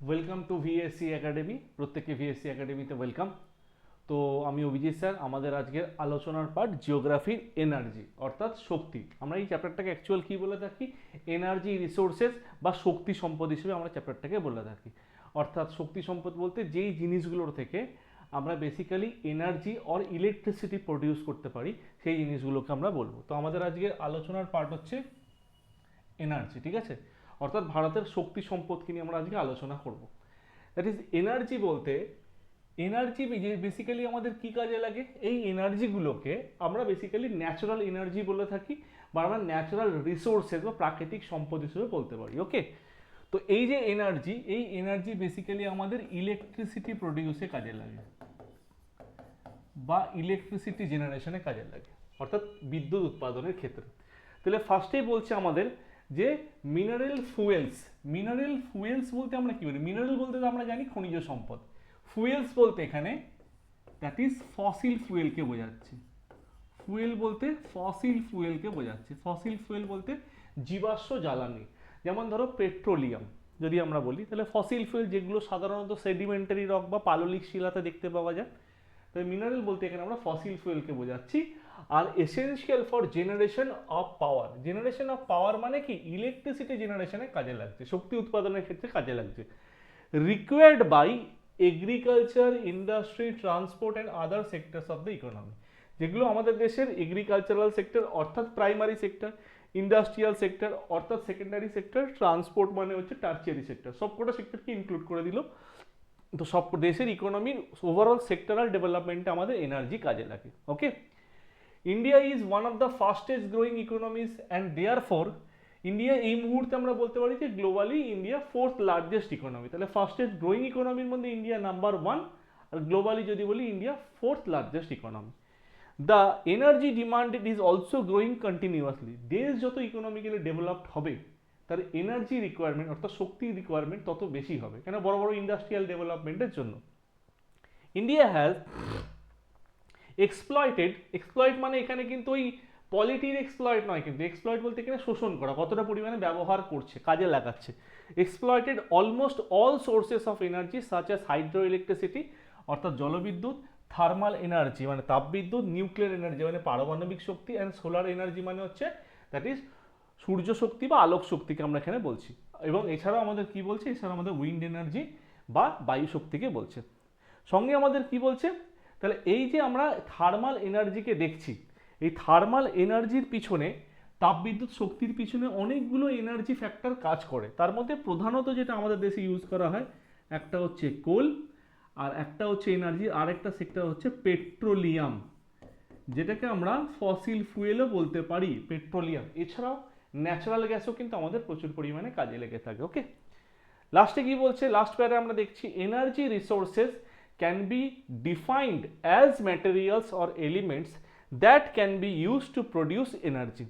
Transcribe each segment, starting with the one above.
Welcome to VSC academy. প্রত্যেককে VSC একাডেমিতে welcome. তো আমি অভিজিৎ স্যার। আমাদের আজকের আলোচনার পার্ট জিওগ্রাফির এনার্জি অর্থাৎ শক্তি। আমরা এই চ্যাপ্টারটাকে অ্যাকচুয়াল কী বলে থাকি? এনার্জি রিসোর্সেস বা শক্তি সম্পদ হিসেবে আমরা চ্যাপ্টারটাকে বলে থাকি। অর্থাৎ শক্তি সম্পদ বলতে যেই জিনিসগুলোর থেকে আমরা basically energy or electricity produce করতে পারি সেই জিনিসগুলোকে আমরা বলবো। তো আমাদের আজকের আলোচনার পার্ট হচ্ছে এনার্জি, ঠিক আছে? অর্থাৎ ভারতের শক্তি সম্পদকে নিয়ে আমরা আজকে আলোচনা করব। দ্যাট ইজ এনার্জি বলতে এনার্জি বেসিক্যালি আমাদের কি কাজে লাগে? এই এনার্জিগুলোকে আমরা বেসিক্যালি ন্যাচারাল এনার্জি বলে থাকি বা আমরা ন্যাচারাল রিসোর্সেস বা প্রাকৃতিক সম্পদ হিসেবে বলতে পারি। ওকে, তো এই যে এনার্জি, এই এনার্জি বেসিক্যালি আমাদের ইলেকট্রিসিটি প্রডিউসে কাজে লাগে বা ইলেকট্রিসিটি জেনারেশনে কাজে লাগে, অর্থাৎ বিদ্যুৎ উৎপাদনের ক্ষেত্রে। তাহলে ফার্স্টেই বলছে আমাদের যে মিনারেল ফুয়েলস বলতে আমরা কি বলি? মিনারেল বলতে তো আমরা জানি খনিজ সম্পদ। ফুয়েলস বলতে এখানে দ্যাট ইজ ফসিল ফুয়েলকে বোঝাচ্ছে। ফুয়েল বলতে ফসিল ফুয়েলকে বোঝাচ্ছে। ফসিল ফুয়েল বলতে জীবাশ্ম জ্বালানি। যেমন ধরো পেট্রোলিয়াম যদি আমরা বলি, তাহলে ফসিল ফুয়েল যেগুলো সাধারণত সেডিমেন্টারি রক বা পাললিক শিলাতে দেখতে পাওয়া যায়। তাই মিনারেল বলতে এখানে আমরা ফসিল ফুয়েলকে বোঝাচ্ছি। আর essential for generation of power. Generation of power মানে কি? ইলেকট্রিসিটি জেনারেশনে কাজে লাগছে, শক্তি উৎপাদনের ক্ষেত্রে কাজে লাগছে। Required by agriculture, industry, transport and other sectors of the economy. যেগুলো আমাদের দেশের এগ্রিকালচারাল সেক্টর অর্থাৎ প্রাইমারি সেক্টর, ইন্ডাস্ট্রিয়াল সেক্টর অর্থাৎ সেকেন্ডারি সেক্টর, ট্রান্সপোর্ট মানে হচ্ছে টার্চিয়ারি সেক্টর, সবকটা সেক্টরকে ইনক্লুড করে দিল। তো সব দেশের ইকোনমির ওভারঅল সেক্টরাল ডেভেলপমেন্টে আমাদের এনার্জি কাজে লাগে। Okay, India is one of the fastest growing economies and therefore India এই মুহূর্তে আমরা বলতে পারি যে globally India fourth largest economy. তাহলে ফাস্টেস্ট গ্রোয়িং ইকোনমির মধ্যে ইন্ডিয়া নাম্বার ওয়ান, আর গ্লোবালি যদি বলি India fourth largest economy. The energy demand is also growing continuously. দেশ যত ইকোনমিক্যালি ডেভেলপড হবে তার এনার্জি রিকোয়ারমেন্ট অর্থাৎ শক্তির রিকোয়ারমেন্ট তত বেশি হবে, কেন? বড় বড় ইন্ডাস্ট্রিয়াল ডেভেলপমেন্টের জন্য। ইন্ডিয়া হ্যাজ এক্সপ্লয়েট মানে এখানে কিন্তু ওই পলিটির এক্সপ্লয়েট নয়, কিন্তু এক্সপ্লয়েট বলতে এখানে শোষণ করা, কতটা পরিমাণে ব্যবহার করছে, কাজে লাগাচ্ছে। Exploited almost all sources of energy such as hydro electricity অর্থাৎ জলবিদ্যুৎ, থার্মাল এনার্জি মানে তাপবিদ্যুৎ, নিউক্লিয়ার এনার্জি মানে পারমাণবিক শক্তি, অ্যান্ড সোলার এনার্জি মানে হচ্ছে দ্যাট ইজ সূর্য শক্তি বা আলোক শক্তিকে আমরা এখানে বলছি। এবং এছাড়াও আমাদের কি বলছে? এছাড়াও আমাদের উইন্ড এনার্জি বা বায়ু শক্তিকে বলছে। সঙ্গে আমাদের কি বলছে? তাহলে এই যে আমরা থার্মাল এনার্জিকে দেখছি, এই থার্মাল এনার্জির পিছনে, তাপবিদ্যুৎ শক্তির পিছনে অনেকগুলো এনার্জি ফ্যাক্টর কাজ করে। তার মধ্যে প্রধানত যেটা আমাদের দেশে ইউজ করা হয়, একটা হচ্ছে কোল, আর একটা হচ্ছে এনার্জি, আর একটা সেক্টর হচ্ছে পেট্রোলিয়াম, যেটাকে আমরা ফসিল ফুয়েলও বলতে পারি, পেট্রোলিয়াম। এছাড়াও ন্যাচারাল গ্যাসও কিন্তু আমাদের প্রচুর পরিমাণে কাজে লেগে থাকে। ওকে, লাস্টে কি বলছে? লাস্ট প্যারে আমরা দেখছি energy resources can be defined as materials or elements that can be use to produce energy.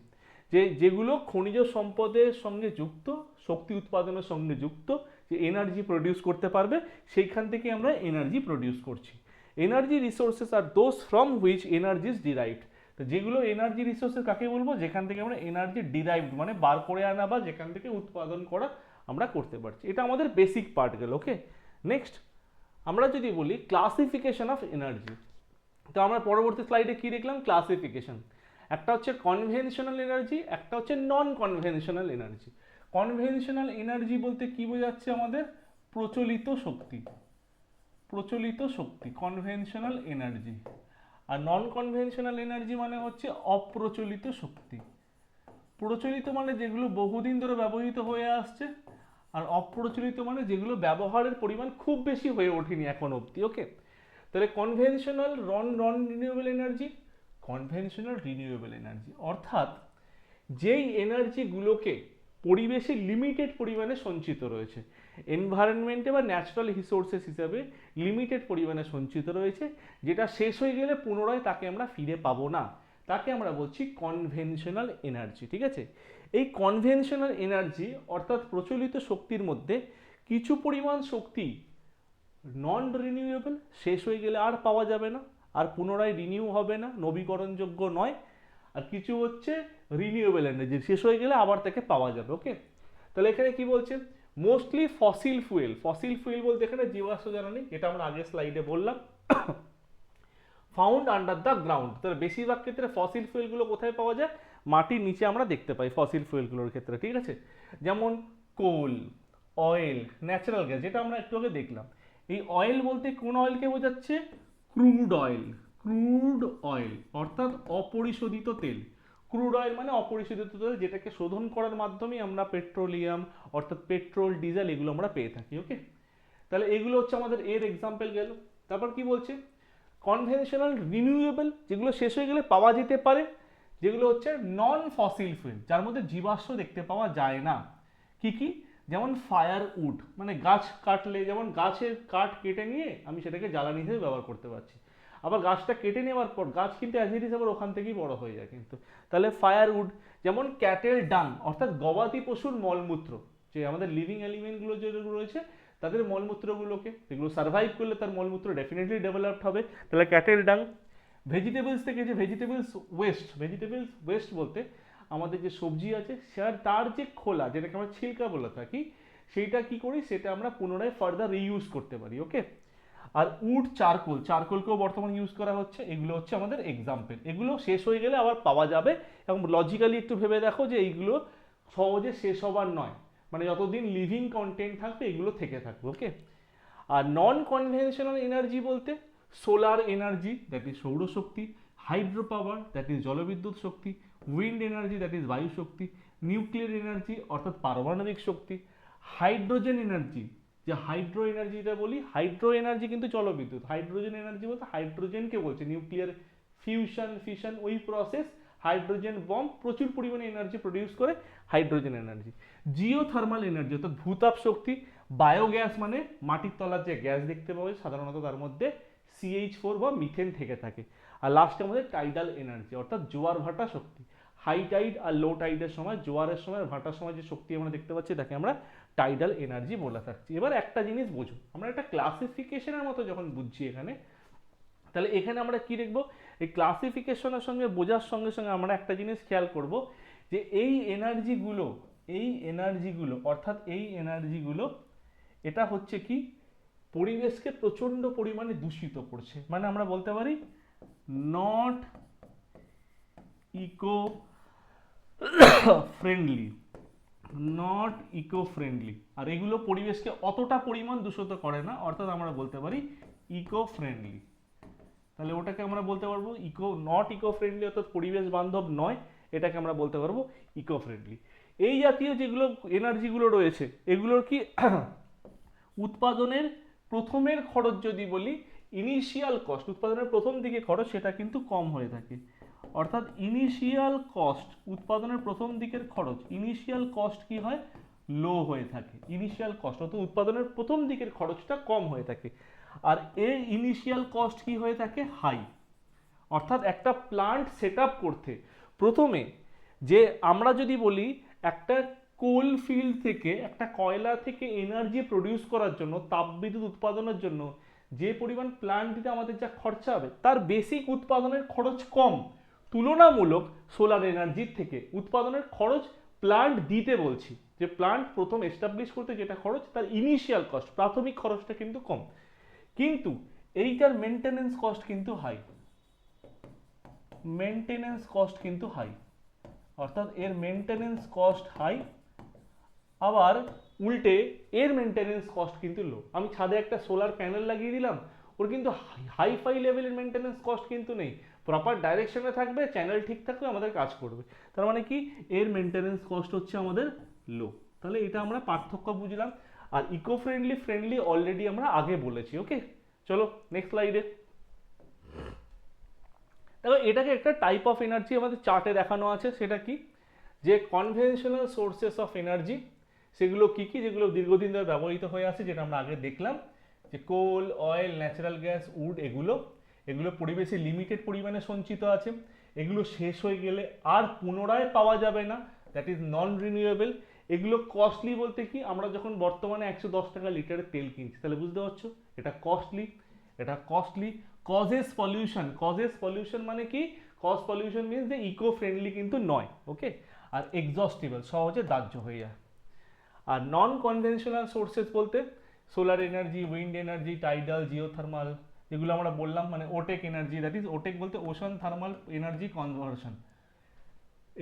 যেগুলো খনিজ সম্পদের সঙ্গে যুক্ত, শক্তি উৎপাদনের সঙ্গে যুক্ত, যে এনার্জি প্রডিউস করতে পারবে, সেইখান থেকে আমরা এনার্জি প্রডিউস করছি। Energy resources are those from which energy is derived. তো যেগুলো এনার্জি রিসোর্সেস কাকে বলবো? যেখান থেকে আমরা এনার্জি ডিরাইভড মানে বার করে আনা বা যেখান থেকে উৎপাদন করা আমরা করতে পারছি। এটা আমাদের বেসিক পার্ট গেল। ওকে, নেক্সট আমরা যদি বলি ক্লাসিফিকেশন অফ এনার্জি, তো আমরা পরবর্তী স্লাইডে কি দেখলাম? ক্লাসিফিকেশন। একটা হচ্ছে কনভেনশনাল এনার্জি, একটা হচ্ছে নন কনভেনশনাল এনার্জি। কনভেনশনাল এনার্জি বলতে কি বোঝাচ্ছে আমাদের? প্রচলিত শক্তি, প্রচলিত শক্তি কনভেনশনাল এনার্জি। আর নন কনভেনশনাল এনার্জি মানে হচ্ছে অপ্রচলিত শক্তি। প্রচলিত মানে যেগুলো বহুদিন ধরে ব্যবহৃত হয়ে আসছে, আর অপ্রচলিত মানে যেগুলো ব্যবহারের পরিমাণ খুব বেশি হয়ে ওঠেনি এখন অবধি। ওকে, তাহলে কনভেনশনাল নন renewable energy, conventional renewable energy অর্থাৎ যেই এনার্জিগুলোকে পরিবেশে লিমিটেড পরিমাণে সঞ্চিত রয়েছে, এনভায়রনমেন্টে বা ন্যাচারাল রিসোর্সেস হিসাবে লিমিটেড পরিমাণে সঞ্চিত রয়েছে, যেটা শেষ হয়ে গেলে পুনরায় তাকে আমরা ফিরে পাবো না, তাকে আমরা বলছি কনভেনশনাল এনার্জি। ঠিক আছে, এই কনভেনশনাল এনার্জি অর্থাৎ প্রচলিত শক্তির মধ্যে কিছু পরিমাণ শক্তি নন রিনিউয়েবল, শেষ হয়ে গেলে আর পাওয়া যাবে না, আর পুনরায় রিনিউ হবে না, নবীকরণযোগ্য নয়। আর কিছু হচ্ছে রিনিউয়েবল এনার্জি, শেষ হয়ে গেলে আবার তাকে পাওয়া যাবে। ওকে, তাহলে এখানে কি বলছে? Mostly fossil fuel. Fossil fuel বলতে এখানে জীবাশ্ম জ্বালানি, যেটা আমরা আগের স্লাইডে বললাম, ফাউন্ড আন্ডার দ্য গ্রাউন্ড। তাহলে বেশিরভাগ ক্ষেত্রে ফসিল ফুয়েলগুলো কোথায় পাওয়া যায়? মাটির নিচে আমরা দেখতে পাই ফসিল ফুয়েলগুলোর ক্ষেত্রে, ঠিক আছে? যেমন কোল, অয়েল, ন্যাচারাল গ্যাস, যেটা আমরা একটু আগে দেখলাম। এই অয়েল বলতে কোন অয়েলকে বোঝাচ্ছে? Crude oil. ক্রুড অয়েল অর্থাৎ অপরিশোধিত তেল। ক্রুড অয়েল মানে অপরিশোধিত তেল, যেটাকে শোধন করার মাধ্যমে আমরা পেট্রোলিয়াম অর্থাৎ পেট্রোল, ডিজেল এগুলো আমরা পেয়ে থাকি। ওকে, তাহলে এগুলো হচ্ছে আমাদের এর এক্সাম্পল গেল। তারপর কি বলছে? কনভেনশনাল রিনিউয়েবল, যেগুলো শেষ হয়ে গেলে পাওয়া যেতে পারে, যেগুলো হচ্ছে নন ফসিল ফুয়েল, যার মধ্যে জীবাশ্ম দেখতে পাওয়া যায় না। কি কি? যেমন ফায়ার উড, মানে গাছ কাটলে, যেমন গাছের কাঠ কেটে নিয়ে আমি সেটাকে জ্বালানি হিসেবে ব্যবহার করতে পারছি। আবার গাছটা কেটে নেওয়ার পর গাছ কিন্তু অ্যাজ ইট ইজ আবার ওখান থেকেই বড় হয়ে যায় কিন্তু। তাহলে ফায়ার উড। যেমন ক্যাটেল ডাং অর্থাৎ গবাদি পশুর মলমূত্র, যে আমাদের লিভিং এলিমেন্টগুলো যেগুলো রয়েছে তাদের মলমূত্রগুলোকে, যেগুলো সার্ভাইভ করলে তার মলমূত্র ডেফিনেটলি ডেভেলপড হবে, তাহলে ক্যাটেল ডাং। ভেজিটেবলস থেকে যে ভেজিটেবলস ওয়েস্ট বলতে আমাদের যে সবজি আছে তার যে খোলা, যেটাকে আমরা ছিলকা বলে থাকি, সেইটা কি করি? সেটা আমরা পুনরায় ফার্দার রিইউজ করতে পারি। ওকে, আর উড, চারকোলকেও বর্তমানে ইউজ করা হচ্ছে। এগুলো হচ্ছে আমাদের এক্সাম্পল। এগুলো শেষ হয়ে গেলে আবার পাওয়া যাবে, এবং লজিক্যালি একটু ভেবে দেখো যে এইগুলো সহজে শেষ হবার নয়, মানে যতদিন লিভিং কন্টেন্ট থাকবে এগুলো থেকে থাকবে। ওকে, আর নন কনভেনশনাল এনার্জি বলতে সোলার এনার্জি, দ্যাট ইজ সৌরশক্তি, হাইড্রো পাওয়ার, দ্যাট ইজ জলবিদ্যুৎ শক্তি, উইন্ড এনার্জি, দ্যাট ইজ বায়ু শক্তি, নিউক্লিয়ার এনার্জি অর্থাৎ পারমাণবিক শক্তি, হাইড্রোজেন এনার্জি, যে হাইড্রো এনার্জিটা বলি, হাইড্রো এনার্জি কিন্তু জলবিদ্যুৎ, হাইড্রোজেন এনার্জি বলতে হাইড্রোজেনকে বলছে, নিউক্লিয়ার ফিউশন ওই প্রসেস, হাইড্রোজেন বম্ব প্রচুর পরিমাণে এনার্জি প্রডিউস করে, হাইড্রোজেন এনার্জি। জিওথার্মাল এনার্জি অর্থাৎ ভূতাপ শক্তি, বায়োগ্যাস মানে মাটির তলার যে গ্যাস দেখতে পাওয়া যায় সাধারণত তার মধ্যে CH4 বা মিথেন থেকে থাকে। আর লাস্টে আমাদের টাইডাল এনার্জি অর্থাৎ জোয়ার ভাটা শক্তি। হাই টাইড আর লো টাইডের সময়, জোয়ারের সময় আর ভাটার সময় যে শক্তি আমরা দেখতে পাচ্ছি তাকে আমরা টাইডাল এনার্জি বলে থাকছি। এবার একটা জিনিস বোঝো, আমরা একটা ক্লাসিফিকেশনের মতো যখন বুঝছি এখানে, তাহলে এখানে আমরা কি দেখবো? এই ক্লাসিফিকেশনের সঙ্গে বোঝার সঙ্গে সঙ্গে আমরা একটা জিনিস খেয়াল করব, যে এই এনার্জিগুলো অর্থাৎ এই এনার্জিগুলো এটা হচ্ছে কি? পরিবেশকে প্রচন্ড পরিমাণে দূষিত করছে, মানে আমরা বলতে পারি not eco friendly, not eco friendly. আর এগুলো পরিবেশকে অতটা পরিমাণ দূষিত করে না, অর্থাৎ আমরা বলতে পারি ইকো ফ্রেন্ডলি। তাহলে ওটাকে আমরা বলতে পারবো নট ইকো ফ্রেন্ডলি অর্থাৎ পরিবেশ বান্ধব নয়, এটাকে আমরা বলতে পারবো ইকো ফ্রেন্ডলি। এই জাতীয় যেগুলো এনার্জিগুলো রয়েছে এগুলোর কি উৎপাদনের প্রথমের খরচ যদি বলি, ইনিশিয়াল কস্ট, উৎপাদনের প্রথম দিকে খরচ সেটা কিন্তু কম হয়ে থাকে। অর্থাৎ ইনিশিয়াল কস্ট, উৎপাদনের প্রথম দিকের খরচ, ইনিশিয়াল কস্ট কি হয়? লো হয়ে থাকে। ইনিশিয়াল কস্ট অর্থাৎ উৎপাদনের প্রথম দিকের খরচটা কম হয়ে থাকে। আর এর ইনিশিয়াল কস্ট কি হয়ে থাকে? হাই। অর্থাৎ একটা প্লান্ট সেট আপ করতে প্রথমে, যে আমরা যদি বলি একটা কোল ফিল্ড থেকে, একটা কয়লা থেকে এনার্জি প্রডিউস করার জন্য, তাপবিদ্যুৎ উৎপাদনের জন্য যে পরিমাণ প্লান্ট দিতে আমাদের যা খরচা হবে, তার বেসিক উৎপাদনের খরচ কম তুলনামূলক সোলার এনার্জির থেকে। উৎপাদনের খরচ প্লান্ট দিতে বলছি, যে প্লান্ট প্রথম এস্টাবলিশ করতে যেটা খরচ, তার ইনিশিয়াল কস্ট, প্রাথমিক খরচটা কিন্তু কম, কিন্তু এইটার মেনটেনেন্স কস্ট কিন্তু হাই। মেনটেনেন্স কস্ট কিন্তু হাই, অর্থাৎ এর মেনটেনেন্স কস্ট হাই। আবার উল্টে এর মেনটেনেন্স কস্ট কিন্তু লো। আমি ছাদে একটা সোলার প্যানেল লাগিয়ে দিলাম, ওর কিন্তু হাই ফাই লেভেলের মেনটেনেন্স কস্ট কিন্তু নেই, প্রপার ডাইরেকশনে থাকবে, চ্যানেল ঠিক থাকবে, আমাদের কাজ করবে। তার মানে কি? এর মেনটেনেন্স কস্ট হচ্ছে আমাদের লো। তাহলে এটা আমরা পার্থক্য বুঝলাম। আর ইকো ফ্রেন্ডলি অলরেডি আমরা আগে বলেছি। ওকে, চলো নেক্সট স্লাইডে। দেখো এটাকে একটা টাইপ অফ এনার্জি আমাদের চার্টে দেখানো আছে, সেটা কি? যে কনভেনশনাল সোর্সেস অফ এনার্জি, সেগুলো কি কি? যেগুলো দীর্ঘদিন ধরে ব্যবহৃত হয়ে আছে, যেটা আমরা আগে দেখলাম, যে কোল, অয়েল, ন্যাচারাল গ্যাস, উড, এগুলো পরিবেশে লিমিটেড পরিমাণে সঞ্চিত আছে। এগুলো শেষ হয়ে গেলে আর পুনরায় পাওয়া যাবে না, দ্যাট ইজ নন রিনিউয়েবল। এগুলো কস্টলি বলতে কি? আমরা যখন বর্তমানে 110 টাকা লিটারের তেল কিনছি, তাহলে বুঝতে পারছো এটা কস্টলি। কজেস পলিউশন মানে কি? কজ পলিউশন মিনস যে ইকো ফ্রেন্ডলি কিন্তু নয়। ওকে, আর এক্সস্টিবল, সহজে দাহ্য হয়ে যায়। আর নন কনভেনশনাল সোর্সেস বলতে solar energy, wind energy, tidal, geothermal, যেগুলো আমরা বললাম, মানে ওটেক এনার্জি, দ্যাট ইজ ওটেক বলতে ওশান থার্মাল এনার্জি কনভার্সন,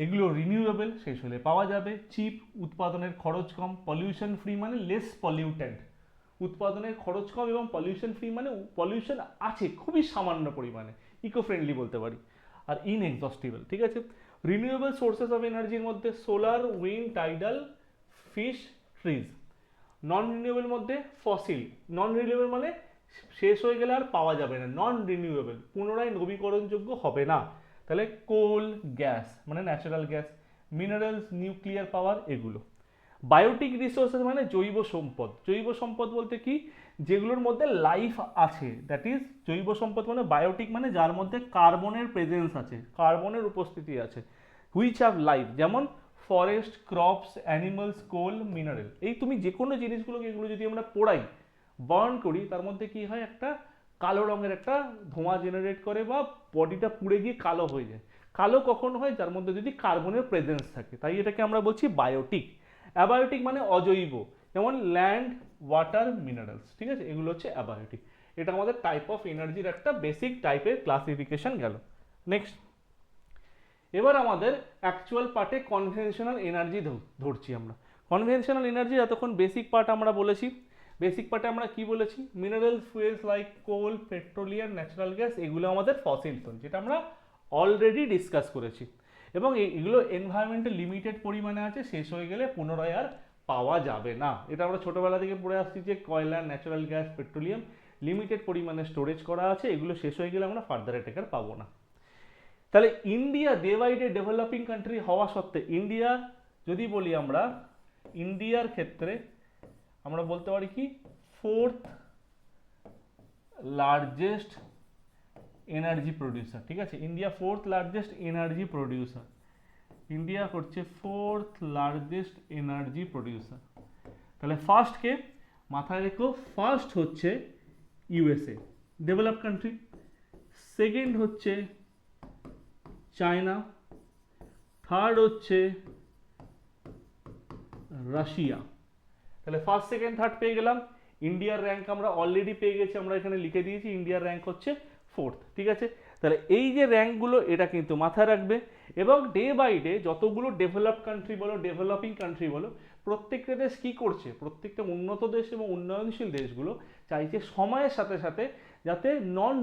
এগুলো রিনিউয়েবল, শেষ হলে পাওয়া যাবে, চিপ, উৎপাদনের খরচ কম, পলিউশন ফ্রি মানে লেস পলিউটেন্ট, উৎপাদনের খরচ কম এবং পলিউশন ফ্রি মানে পলিউশন আছে খুবই সামান্য পরিমাণে, ইকো ফ্রেন্ডলি বলতে পারি, আর ইনএক্সস্টিবল। ঠিক আছে, রিনিউয়েবল সোর্সেস অফ এনার্জির মধ্যে solar, wind, tidal, fish, trees. নন রিনিউয়েবল মধ্যে ফসিল, নন রিনিউয়েবল মানে শেষ হয়ে গেলে আর পাওয়া যাবে না, নন রিনিউয়েবল পুনরায় নবীকরণযোগ্য হবে না, তাহলে কোল, গ্যাস মানে natural gas, minerals, nuclear power, এগুলো। বায়োটিক রিসোর্সেস মানে জৈব সম্পদ, জৈব সম্পদ বলতে কি, যেগুলোর মধ্যে লাইফ আছে, দ্যাট ইজ জৈব সম্পদ মানে বায়োটিক মানে যার মধ্যে কার্বনের প্রেজেন্স আছে, কার্বনের উপস্থিতি আছে, হুইচ হ্যাভ লাইফ, যেমন ফরেস্ট, ক্রপস, অ্যানিমালস, কোল, মিনারেল। এই তুমি যে কোনো জিনিসগুলোকে, এগুলো যদি আমরা পোড়াই, বার্ন করি, তার মধ্যে কি হয়, একটা কালো রঙের একটা ধোঁয়া জেনারেট করে বা বডিটা পুড়ে গিয়ে কালো হয়ে যায়। কালো কখন হয়, যার মধ্যে যদি কার্বনের প্রেজেন্স থাকে, তাই এটাকে আমরা বলছি বায়োটিক। অ্যাবায়োটিক মানে অজৈব, যেমন ল্যান্ড, ওয়াটার, মিনারেলস। ঠিক আছে, এগুলো হচ্ছে অ্যাবায়োটিক। এটা আমাদের টাইপ অফ এনার্জির একটা বেসিক টাইপের ক্লাসিফিকেশন গেল। নেক্সট, এবার আমাদের অ্যাকচুয়াল পার্টে কনভেনশনাল এনার্জি ধরছি আমরা। কনভেনশনাল এনার্জি এতক্ষণ বেসিক পার্ট আমরা বলেছি। বেসিক পার্টে আমরা কি বলেছি, মিনারেল ফুয়েলস লাইক কোল, পেট্রোলিয়াম, ন্যাচারাল গ্যাস, এগুলো আমাদের ফসিল ফুয়েল, যেটা আমরা অলরেডি ডিসকাস করেছি, এবং এগুলো এনভায়রনমেন্টে লিমিটেড পরিমাণে আছে, শেষ হয়ে গেলে পুনরায় আর পাওয়া যাবে না। এটা আমরা ছোটবেলা থেকে পড়ে আসছি যে কয়লা, ন্যাচারাল গ্যাস, পেট্রোলিয়াম লিমিটেড পরিমাণে স্টোরেজ করা আছে, এগুলো শেষ হয়ে গেলে আমরা ফার্দার এটাকে আর পাবো না। তাহলে India day by day developing country হওয়া সত্ত্বে, ইন্ডিয়া যদি বলি আমরা, ইন্ডিয়ার ক্ষেত্রে আমরা বলতে পারি কি, ফোর্থ লার্জেস্ট এনার্জি প্রডিউসার। ঠিক আছে, India fourth largest energy producer, India করছে ফোর্থ লার্জেস্ট এনার্জি প্রডিউসার। তাহলে ফার্স্ট কে মাথায় রেখো, ফার্স্ট হচ্ছে ইউএসএ, ডেভেলপ কান্ট্রি। সেকেন্ড হচ্ছে চায়না, থার্ড হচ্ছে রাশিয়া। তাহলে ফার্স্ট, সেকেন্ড, থার্ড পেয়ে গেলাম। ইন্ডিয়ার র্যাঙ্ক আমরা অলরেডি পেয়ে গেছি, আমরা এখানে লিখে দিয়েছি, ইন্ডিয়ার র্যাঙ্ক হচ্ছে ফোর্থ। ঠিক আছে, তাহলে এই যে র্যাঙ্কগুলো, এটা কিন্তু মাথায় রাখবে, এবং ডে বাই ডে যতগুলো ডেভেলপ কান্ট্রি বলো, ডেভেলপিং কান্ট্রি বলো, প্রত্যেকটা দেশ কি করছে, প্রত্যেকটা উন্নত দেশ এবং উন্নয়নশীল দেশগুলো চাইছে সময়ের সাথে সাথে যাতে নন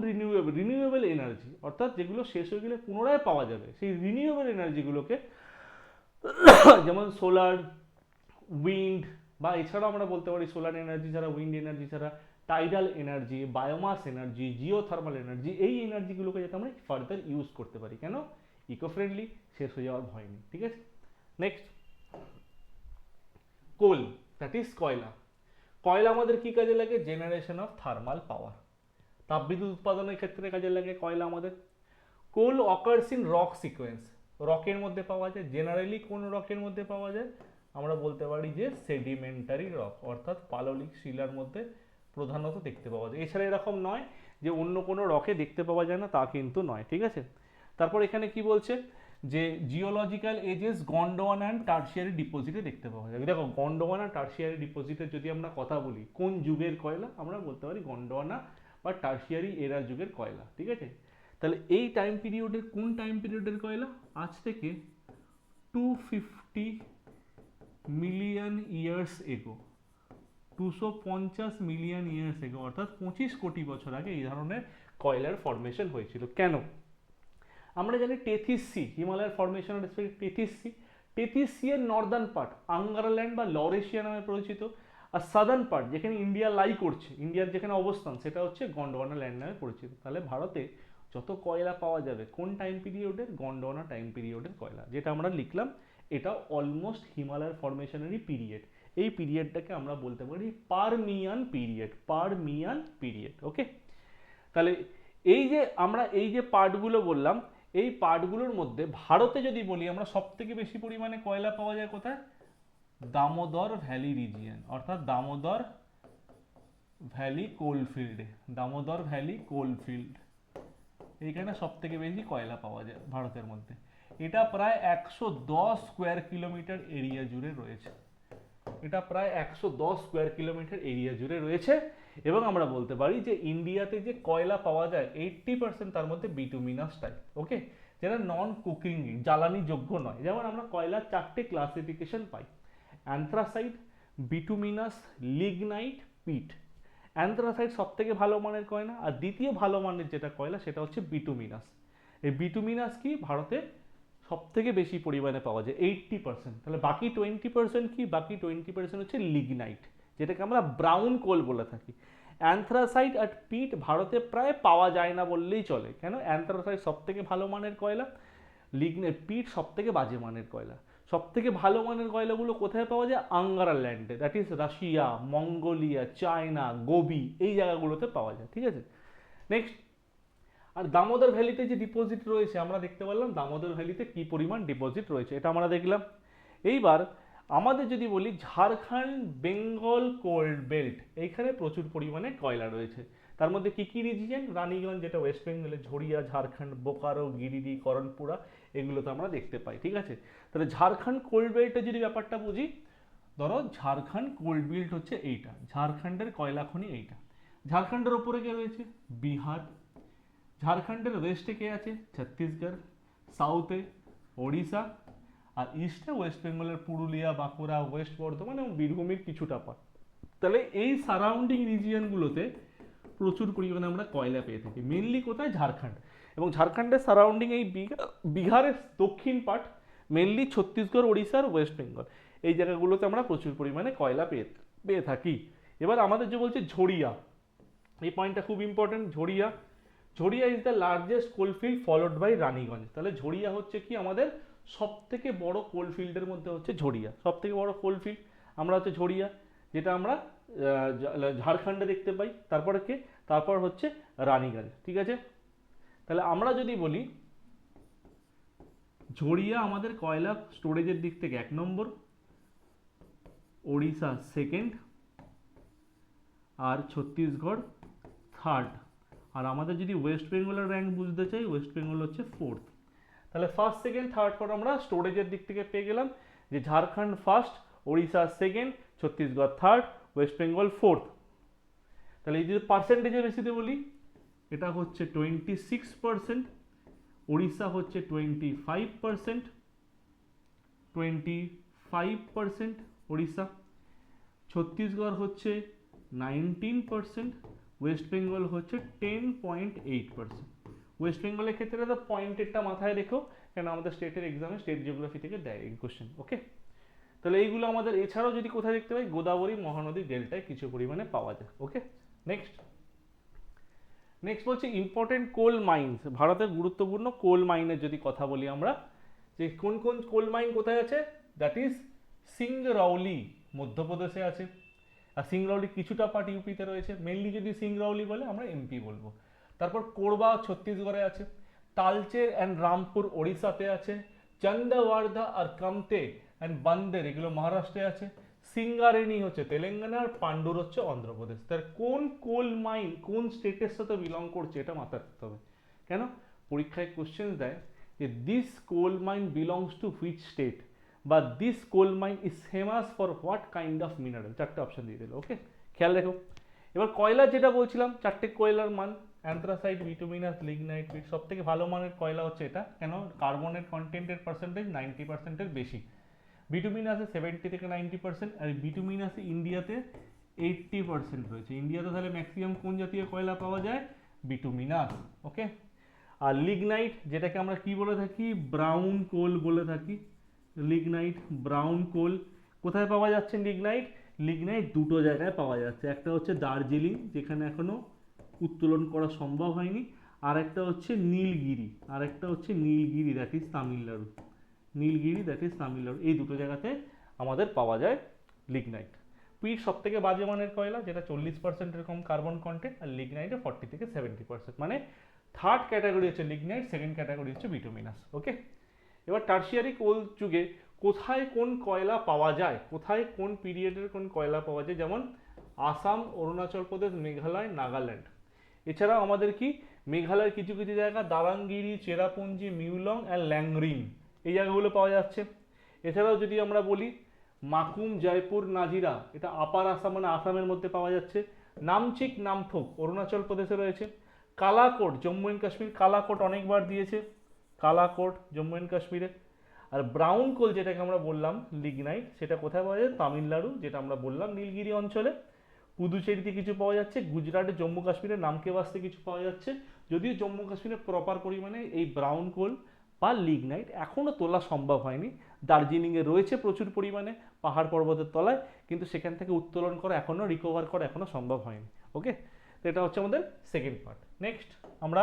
রিনিউয়েবল এনার্জি, অর্থাৎ যেগুলো শেষ হয়ে গেলে পুনরায় পাওয়া যাবে, সেই রিনিউয়েবল এনার্জিগুলোকে, যেমন সোলার, উইন্ড, বা এছাড়াও আমরা বলতে পারি সোলার এনার্জি ছাড়া, উইন্ড এনার্জি ছাড়া, tidal energy, biomass energy, geothermal energy, এই এনার্জিগুলোকে যাতে আমরা ফার্দার ইউজ করতে পারি। কেন? ইকো ফ্রেন্ডলি, শেষ হয়ে যাওয়ার ভয় নেই। ঠিক আছে, নেক্সট, কোল, দ্যাট ইজ কয়লা। কয়লা আমাদের কি কাজে লাগে? জেনারেশন অফ থার্মাল পাওয়ার, তাপবিদ্যুৎ উৎপাদনের ক্ষেত্রে কাজে লাগে কয়লা আমাদের। কোল অকার্স ইন রক সিকোয়েন্স, রকের মধ্যে পাওয়া যায়। জেনারেলি কোন রকের মধ্যে পাওয়া যায়? আমরা বলতে পারি যে সেডিমেন্টারি রক, অর্থাৎ পাললিক শিলার মধ্যে প্রধানত দেখতে পাওয়া যায়। এছাড়া এরকম নয় যে অন্য কোনো রকে দেখতে পাওয়া যায় না, তা কিন্তু নয়। ঠিক আছে, তারপর এখানে কি বলছে যে geological ages Gondwana and tertiary ডিপোজিটে দেখতে পাওয়া যায়। দেখো, গন্ডোয়ানা টার্সিয়ারি ডিপোজিটের যদি আমরা কথা বলি, কোন যুগের কয়লা, আমরা বলতে পারি গন্ডোয়ানা বা টার্সিয়ারি এরা যুগের কয়লা। ঠিক আছে, তাহলে এই টাইম পিরিয়ডের, কোন টাইম পিরিয়ডের কয়লা? আজ থেকে 250 million years ago, 250 million years ago, অর্থাৎ 25 কোটি বছর আগে এই ধরনের কয়লার ফর্মেশন হয়েছিল। কেন? আমরা জানি টেথিস সি, হিমালয়ের formation respect Tethys sea. Tethys sea এর নর্দার্ন পার্ট আঙ্গারল্যান্ড বা লরেশিয়া নামে পরিচিত, আর সাদার্ন পার্ট যেখানে ইন্ডিয়া লাই করছে, ইন্ডিয়ার যেখানে অবস্থান, সেটা হচ্ছে গন্ডোয়ানা ল্যান্ড নামে পরিচিত। তাহলে ভারতে যত কয়লা পাওয়া যাবে কোন টাইম পিরিয়ডের? গন্ডোয়ানা টাইম পিরিয়ডের কয়লা, যেটা আমরা লিখলাম, এটা অলমোস্ট হিমালয়ের ফর্মেশনারি পিরিয়ড। এই পিরিয়ডটাকে আমরা বলতে পারি পারমিয়ান পিরিয়ড, পারমিয়ান পিরিয়ড। ওকে, তাহলে এই যে আমরা এই যে পার্টগুলো বললাম, এই পার্টগুলোর মধ্যে ভারতে যদি বলি আমরা, সব থেকে বেশি পরিমাণে কয়লা পাওয়া যায় কোথায়? দামোদর ভ্যালি রিজিয়ন, অর্থাৎ দামোদর ভ্যালি কোলফিল্ডে, দামোদর ভ্যালি কোলফিল্ড, এইখানে সব থেকে বেশি কয়লা পাওয়া যায় ভারতের মধ্যে। এটা প্রায় 110 স্কোয়ার কিলোমিটার এরিয়া জুড়ে রয়েছে। এটা প্রায় 110 স্কোয়ার কিলোমিটার এরিয়া জুড়ে রয়েছে এবং আমরা বলতে পারি যে ইন্ডিয়াতে যে কয়লা পাওয়া যায় 80% তার মধ্যে বিটুমিনাস টাইপ, ওকে, যেটা নন কুকিং জ্বালানি যোগ্য নয়। যেমন আমরা কয়লার 4টে ক্লাসিফিকেশন পাই, অ্যান্থ্রাসাইট, বিটুমিনাস, লিগনাইট, পিট। অ্যান্থ্রাসাইট সব থেকে ভালো মানের কয়লা, আর দ্বিতীয় ভালো মানের যেটা কয়লা সেটা হচ্ছে বিটুমিনাস। এই বিটুমিনাস কি ভারতে সব থেকে বেশি পরিমাণে পাওয়া যায় 80%। তাহলে বাকি 20% কি, বাকি 20% হচ্ছে লিগনাইট, যেটাকে আমরা ব্রাউন কোল বলে থাকি। অ্যান্থ্রাসাইট আর পিট ভারতে প্রায় পাওয়া যায় না বললেই চলে। কেন? অ্যান্থ্রাসাইট সব থেকে ভালো মানের কয়লা, লিগনাইট পিট সব থেকে বাজে মানের কয়লা। সব থেকে ভালো মানের কয়লাগুলো কোথায় পাওয়া যায়? আঙ্গারা ল্যান্ডে, that is Russia, Mongolia, China, Gobi, এই জায়গাগুলোতে পাওয়া যায়। ঠিক আছে, নেক্সট। আর দামোদর ভ্যালিতে যে ডিপোজিট রয়েছে আমরা দেখতে পারলাম দামোদর ভ্যালিতে কি পরিমাণ ডিপোজিট রয়েছে, এটা আমরা দেখলাম। এইবার আমাদের যদি বলি ঝাড়খণ্ড বেঙ্গল কোল্ড বেল্ট, এইখানে প্রচুর পরিমাণে কয়লা রয়েছে। তার মধ্যে কি কি রিজিয়ন? রানীগঞ্জ যেটা ওয়েস্ট বেঙ্গলে, ঝরিয়া ঝাড়খণ্ড, বোকারো, গিরিডি, করণপুরা, এগুলোতে আমরা দেখতে পাই। ঠিক আছে, তাহলে ঝাড়খণ্ড কোল্ড বেল্টের যদি ব্যাপারটা বুঝি, ধরো ঝাড়খণ্ড কোল্ড বেল্ট হচ্ছে এইটা, ঝাড়খণ্ডের কয়লা খনি এইটা। ঝাড়খণ্ডের ওপরে কে রয়েছে? বিহার। ঝাড়খণ্ডের ওয়েস্টে কে আছে? ছত্তিশগড়। সাউথে ওড়িশা, আর ইস্টে ওয়েস্ট বেঙ্গলের পুরুলিয়া, বাঁকুড়া, ওয়েস্ট বর্ধমান এবং বীরভূমের কিছুটা পার্ট। তাহলে এই সারাউন্ডিং রিজিয়নগুলোতে প্রচুর পরিমাণে আমরা কয়লা পেয়ে থাকি। মেনলি কোথায়? ঝাড়খণ্ড। এবং ঝাড়খণ্ডের সারাউন্ডিং এই বিহারের দক্ষিণ পার্ট, মেনলি ছত্তিশগড়, ওড়িশা আর ওয়েস্ট বেঙ্গল, এই জায়গাগুলোতে আমরা প্রচুর পরিমাণে কয়লা পেয়ে থাকি। এবার আমাদের যে বলছে ঝরিয়া, এই পয়েন্টটা খুব important. Jharia, Jharia is the largest coalfield followed by Raniganj. তাহলে ঝরিয়া হচ্ছে কি আমাদের সব থেকে বড় কোলফিল্ডের মধ্যে হচ্ছে ঝরিয়া, সব থেকে বড় কোলফিল্ড আমরা হচ্ছে ঝরিয়া, যেটা আমরা ঝাড়খণ্ডে দেখতে পাই। তারপরে কে? তারপর হচ্ছে রানীগঞ্জ। ঠিক আছে, তাহলে আমরা যদি বলি ঝরিয়া আমাদের কয়লা স্টোরেজের দিক থেকে 1 নম্বর, ওড়িশা সেকেন্ড, আর ছত্তিশগড় থার্ড। আর আমাদের যদি ওয়েস্ট বেঙ্গলের র্যাঙ্ক বুঝতে চাই, ওয়েস্ট বেঙ্গল হচ্ছে 4th। তাহলে ফার্স্ট, সেকেন্ড, থার্ড ফোর্থ আমরা স্টোরেজের দিক থেকে পেয়ে গেলাম, যে Jharkhand first, Odisha second, Chhattisgarh third, West Bengal 4th। তাহলে এই যদি পার্সেন্টেজের বেসিতে বলি, এটা হচ্ছে 26%, ওড়িশা হচ্ছে 25%, 25% ওড়িশা, ছত্তিশগড় হচ্ছে 19%, ওয়েস্ট বেঙ্গল হচ্ছে 10.8%। ওয়েস্ট বেঙ্গলের ক্ষেত্রে তো পয়েন্টেরটা মাথায় রেখো, কেন আমাদের স্টেটের এক্সামে স্টেট জিওগ্রাফি থেকে দেয় এই কোশ্চেন। ওকে, তাহলে এইগুলো আমাদের, এছাড়াও যদি কোথায় দেখতে পাই, গোদাবরী মহানদী ডেল্টায় কিছু পরিমাণে পাওয়া যায়। ওকে, নেক্সট বলছি ইম্পর্টেন্ট কোল মাইন্স। ভারতের গুরুত্বপূর্ণ কোল মাইনের যদি কথা বলি আমরা, যে কোন কোন কোল মাইন কোথায় আছে, দ্যাট ইজ সিংরাউলি মধ্যপ্রদেশে আছে, আর সিংরাউলি কিছুটা পার্ট ইউপিতে রয়েছে। মেনলি যদি সিংরাউলি বলে আমরা এমপি বলবো। তারপর কোরবা ছত্তিশগড়ে আছে, তালচের অ্যান্ড রামপুর ওড়িশাতে আছে, চন্দাওয়ার্ধা আর কামতে অ্যান্ড বান্দের এগুলো মহারাষ্ট্রে আছে, সিঙ্গারেনি হচ্ছে তেলেঙ্গানা, আর পান্ডুর হচ্ছে অন্ধ্রপ্রদেশ। তার কোন কোল মাইন কোন স্টেটের সাথে বিলং করছে এটা মাথায় রাখতে হবে। কেন? পরীক্ষায় কোশ্চেন দেয় যে this coal mine belongs to which state, বা this coal mine is famous for what kind of mineral, 4টে অপশন দিয়ে দিল। ওকে, খেয়াল রেখো। এবার কয়লা যেটা বলছিলাম, 4টে কয়লার মান, অ্যান্থ্রাসাইট, বিটুমিনাস, লিগনাইট, পিট। সব থেকে ভালো মানের কয়লা হচ্ছে এটা। কেন? কার্বনের কন্টেন্টের পার্সেন্টেজ 90%-এর বেশি। বিটুমিনাসে 70 থেকে 90%, আর বিটুমিনাসে ইন্ডিয়াতে 80% রয়েছে। ইন্ডিয়াতে তাহলে ম্যাক্সিমাম কোন জাতীয় কয়লা পাওয়া যায়? বিটুমিনাস। ওকে, আর লিগনাইট যেটাকে আমরা কি বলে থাকি? ব্রাউন কোল বলে থাকি। লিগনাইট, ব্রাউন কোল কোথায় পাওয়া যাচ্ছে? লিগনাইট দুটো জায়গায় পাওয়া যাচ্ছে। একটা হচ্ছে দার্জিলিং, যেখানে এখনো উত্তোলন করা সম্ভব হয়নি, আর একটা হচ্ছে নীলগিরি, দ্যাট ইজ তামিলনাড়ু। এই দুটো জায়গাতে আমাদের পাওয়া যায় লিগনাইট। পিট সব থেকে বাজে মানের কয়লা, যেটা 40%-এর কম কার্বন কন্টেন্ট, আর লিগনাইটে 40 থেকে 70%। মানে থার্ড ক্যাটাগরি হচ্ছে লিগনাইট, সেকেন্ড ক্যাটাগরি হচ্ছে বিটুমিনাস। ওকে, এবার টার্সিয়ারি কোল যুগে কোথায় কোন কয়লা পাওয়া যায়, কোথায় কোন পিরিয়ডের কোন কয়লা পাওয়া যায়, যেমন আসাম, অরুণাচল প্রদেশ, মেঘালয়, নাগাল্যান্ড। এছাড়াও আমাদের কি মেঘালয়ের কিছু কিছু জায়গা দারাঙ্গিরি, চেরাপুঞ্জি, মিউলং অ্যান্ড ল্যাংরিং, এই জায়গাগুলো পাওয়া যাচ্ছে। এছাড়াও যদি আমরা বলি মাকুম, জয়পুর, নাজিরা এটা আপার আসাম মানে আসামের মধ্যে পাওয়া যাচ্ছে। নামচিক, নামথোক অরুণাচল প্রদেশে রয়েছে। কালাকোট জম্মু অ্যান্ড কাশ্মীর, কালাকোট অনেকবার দিয়েছে, কালাকোট জম্মু অ্যান্ড কাশ্মীরে। আর ব্রাউন কোল যেটাকে আমরা বললাম লিগনাইট, সেটা কোথায় পাওয়া যায়? তামিলনাড়ু, যেটা আমরা বললাম নীলগিরি অঞ্চলে। পুদুচেরিতে কিছু পাওয়া যাচ্ছে, গুজরাটে, জম্মু কাশ্মীরের নামকেবাসতে কিছু পাওয়া যাচ্ছে। যদিও জম্মু কাশ্মীরে প্রপার পরিমাণে এই ব্রাউন কোল বা লিগনাইট এখনও তোলা সম্ভব হয়নি। দার্জিলিংয়ে রয়েছে প্রচুর পরিমাণে পাহাড় পর্বতের তলায়, কিন্তু সেখান থেকে উত্তোলন করা এখনও, রিকভার করা এখনও সম্ভব হয়নি। ওকে, তো এটা হচ্ছে আমাদের সেকেন্ড পার্ট। নেক্সট আমরা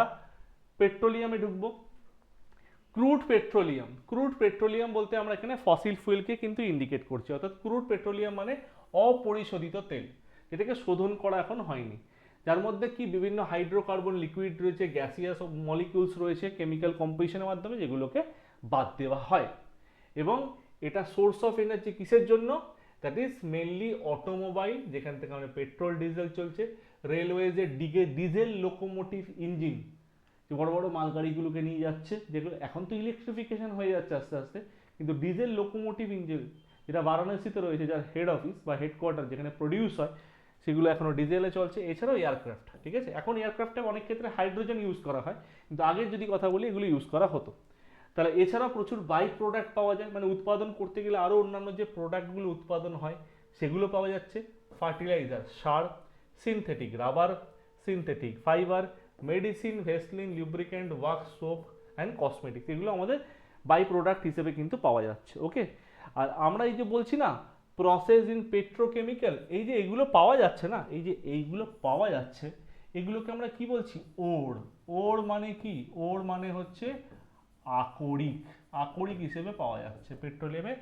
পেট্রোলিয়ামে ঢুকবো। ক্রুড পেট্রোলিয়াম, ক্রুড পেট্রোলিয়াম বলতে আমরা এখানে ফসিল ফুয়েলকে কিন্তু ইন্ডিকেট করছি, অর্থাৎ ক্রুড পেট্রোলিয়াম মানে অপরিশোধিত তেল, যেটাকে শোধন করা এখন হয়নি, যার মধ্যে কি বিভিন্ন হাইড্রোকার্বন লিকুইড রয়েছে, গ্যাসিয়াস মলিকিউলস রয়েছে কেমিক্যাল কম্পোজিশনের মাধ্যমে, যেগুলোকে বাদ দেওয়া হয়। এবং এটা সোর্স অফ এনার্জি কিসের জন্য? দ্যাট ইজ মেনলি অটোমোবাইল, যেখান থেকে আমাদের পেট্রোল ডিজেল চলছে, রেলওয়েজের ডিজেল লোকোমোটিভ ইঞ্জিন, যে বড় বড় মালগাড়িগুলোকে নিয়ে যাচ্ছে, যেগুলো এখন তো ইলেকট্রিফিকেশন হয়ে যাচ্ছে আস্তে আস্তে, কিন্তু ডিজেল লোকোমোটিভ ইঞ্জিন যেটা বারাণসীতে রয়েছে, যার হেড অফিস বা হেডকোয়ার্টার যেখানে প্রডিউস হয়, সেগুলো এখনও ডিজেলে চলছে। এছাড়াও এয়ারক্রাফট, ঠিক আছে, এখন এয়ারক্রাফটে অনেক ক্ষেত্রে হাইড্রোজেন ইউজ করা হয়, কিন্তু আগের যদি কথা বলি এগুলো ইউজ করা হতো। তাহলে এছাড়াও প্রচুর বাই প্রোডাক্ট পাওয়া যায়, মানে উৎপাদন করতে গেলে আরও অন্যান্য যে প্রোডাক্টগুলো উৎপাদন হয় সেগুলো পাওয়া যাচ্ছে। ফার্টিলাইজার, সার, synthetic rubber, synthetic fibre, medicine, vaseline, lubricant, wax, soap and cosmetics, এগুলো আমাদের বাই প্রোডাক্ট হিসেবে কিন্তু পাওয়া যাচ্ছে। ওকে, আর আমরা এই যে বলছি না প্রসেস ইন পেট্রোকেমিক্যাল, এই যে এইগুলো পাওয়া যাচ্ছে না, এই যে এইগুলো পাওয়া যাচ্ছে, এগুলোকে আমরা কি বলছি? ওর। ওর মানে কি? ওর মানে হচ্ছে আকরিক, আকরিক হিসেবে পাওয়া যাচ্ছে পেট্রোলিয়ামে,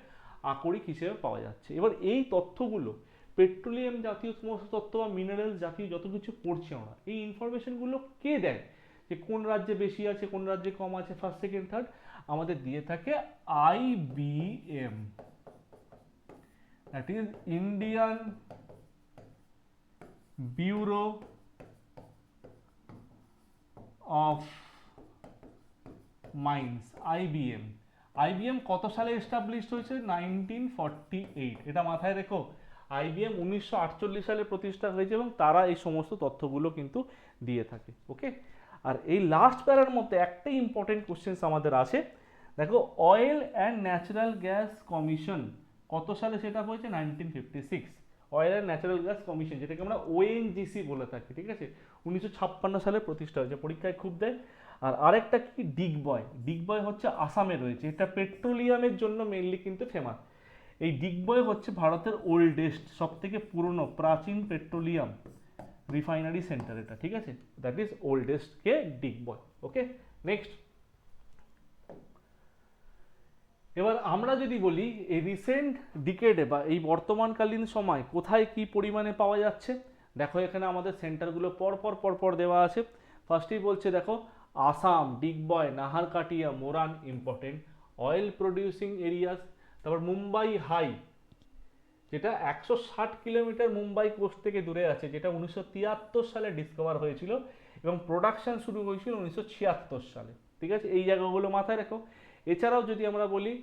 আকরিক হিসেবে পাওয়া যাচ্ছে। এবার এই তথ্যগুলো, পেট্রোলিয়াম জাতীয় সমস্ত তথ্য বা মিনারেল জাতীয় যত কিছু পড়ছি আমরা, এই ইনফরমেশনগুলো কে দেয়? যে কোন রাজ্যে বেশি আছে, কোন রাজ্যে কম আছে, ফার্স্ট, সেকেন্ড, থার্ড, আমাদের দিয়ে থাকে IBM, that is Indian bureau of mines, IBM। IBM কত সালে এস্টাবলিশড হয়েছে? 1948, এটা মাথায় রেখো। IBM 1948 সালে প্রতিষ্ঠা হয়েছে এবং তারা এই সমস্ত তথ্যগুলো কিন্তু দিয়ে থাকে। ওকে, আর এই লাস্ট প্যারার মধ্যে একটা ইম্পর্টেন্ট কোশ্চেন আমাদের আছে, দেখো oil and natural gas commission কত সালে সেটা হয়েছে? 1956। Oil and natural gas commission, যেটাকে আমরা ONGC বলে থাকি, ঠিক আছে, 1956 সালে প্রতিষ্ঠা হয়েছে, পরীক্ষায় খুব দেয়। আর আরেকটা কি? ডিগবয়। ডিগবয় হচ্ছে আসামে রয়েছে, এটা পেট্রোলিয়ামের জন্য মেইনলি কিন্তু ফেমাস। এই ডিগবয় হচ্ছে ভারতের ওল্ডেস্ট, সব থেকে পুরনো প্রাচীন পেট্রোলিয়াম রিফাইনারি সেন্টার এটা, ঠিক আছে, that is oldest K Digboi. Okay, next এবার আমরা যদি বলি এই রিসেন্ট ডিকেডে বা এই বর্তমানকালীন সময় কোথায় কি পরিমাণে পাওয়া যাচ্ছে, দেখো এখানে আমাদের সেন্টারগুলো পরপর দেওয়া আছে। ফার্স্টেই বলছে দেখো Assam, Digboi, Naharkatia, Moran important oil producing areas. তারপর মুম্বাই হাই, যেটা 160 কিলোমিটার মুম্বাই কোস্ট থেকে দূরে আছে, যেটা 1973 সালে ডিসকভার হয়েছিল এবং প্রোডাকশন শুরু হয়েছিল 1976 সালে, ঠিক আছে, এই জায়গাগুলো মাথায় রেখো। এছাড়াও যদি আমরা বলি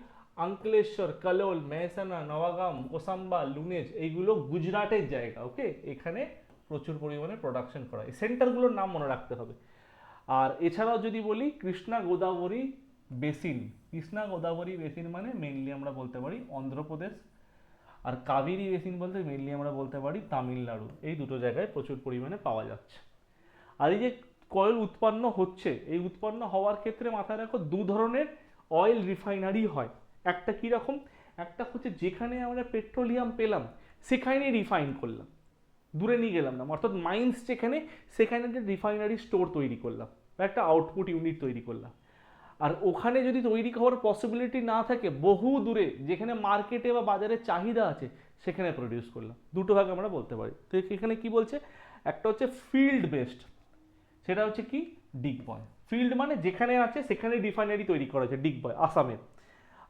আঙ্কলেশ্বর, কালোল, মেহসানা, নওয়াগাম, কোসাম্বা, লুনেজ, এইগুলো গুজরাটের জায়গা। ওকে, এখানে প্রচুর পরিমাণে প্রোডাকশন করা হয়, সেন্টারগুলোর নাম মনে রাখতে হবে। আর এছাড়াও যদি বলি কৃষ্ণা গোদাবরী বেসিন, কৃষ্ণা গোদাবরী বেসিন মানে মেইনলি আমরা বলতে পারি অন্ধ্রপ্রদেশ, আর কাবেরী বেসিন বলতে মেইনলি আমরা বলতে পারি তামিলনাড়ু, এই দুটো জায়গায় প্রচুর পরিমাণে পাওয়া যাচ্ছে। আর এই যে কয়েল উৎপন্ন হচ্ছে, এই উৎপন্ন হওয়ার ক্ষেত্রে মাথায় রাখো দু ধরনের অয়েল রিফাইনারি হয়। একটা কীরকম? একটা হচ্ছে যেখানে আমরা পেট্রোলিয়াম পেলাম সেখানেই রিফাইন করলাম, দূরে নিয়ে গেলাম না, অর্থাৎ মাইন্স যেখানে, সেখানে যে রিফাইনারি স্টোর তৈরি করলাম বা একটা আউটপুট ইউনিট তৈরি করলাম। আর ওখানে যদি তৈরি হওয়ার পসিবিলিটি না থাকে, বহু দূরে যেখানে মার্কেটে বা বাজারে চাহিদা আছে সেখানে প্রডিউস করলাম, দুটো ভাগ আমরা বলতে পারি। তো এখানে কি বলছে? একটা হচ্ছে ফিল্ড বেসড, সেটা হচ্ছে কি? ডিগবয়। ফিল্ড মানে যেখানে আছে সেখানে রিফাইনারি তৈরি করা হয়েছে, ডিগবয় আসামের।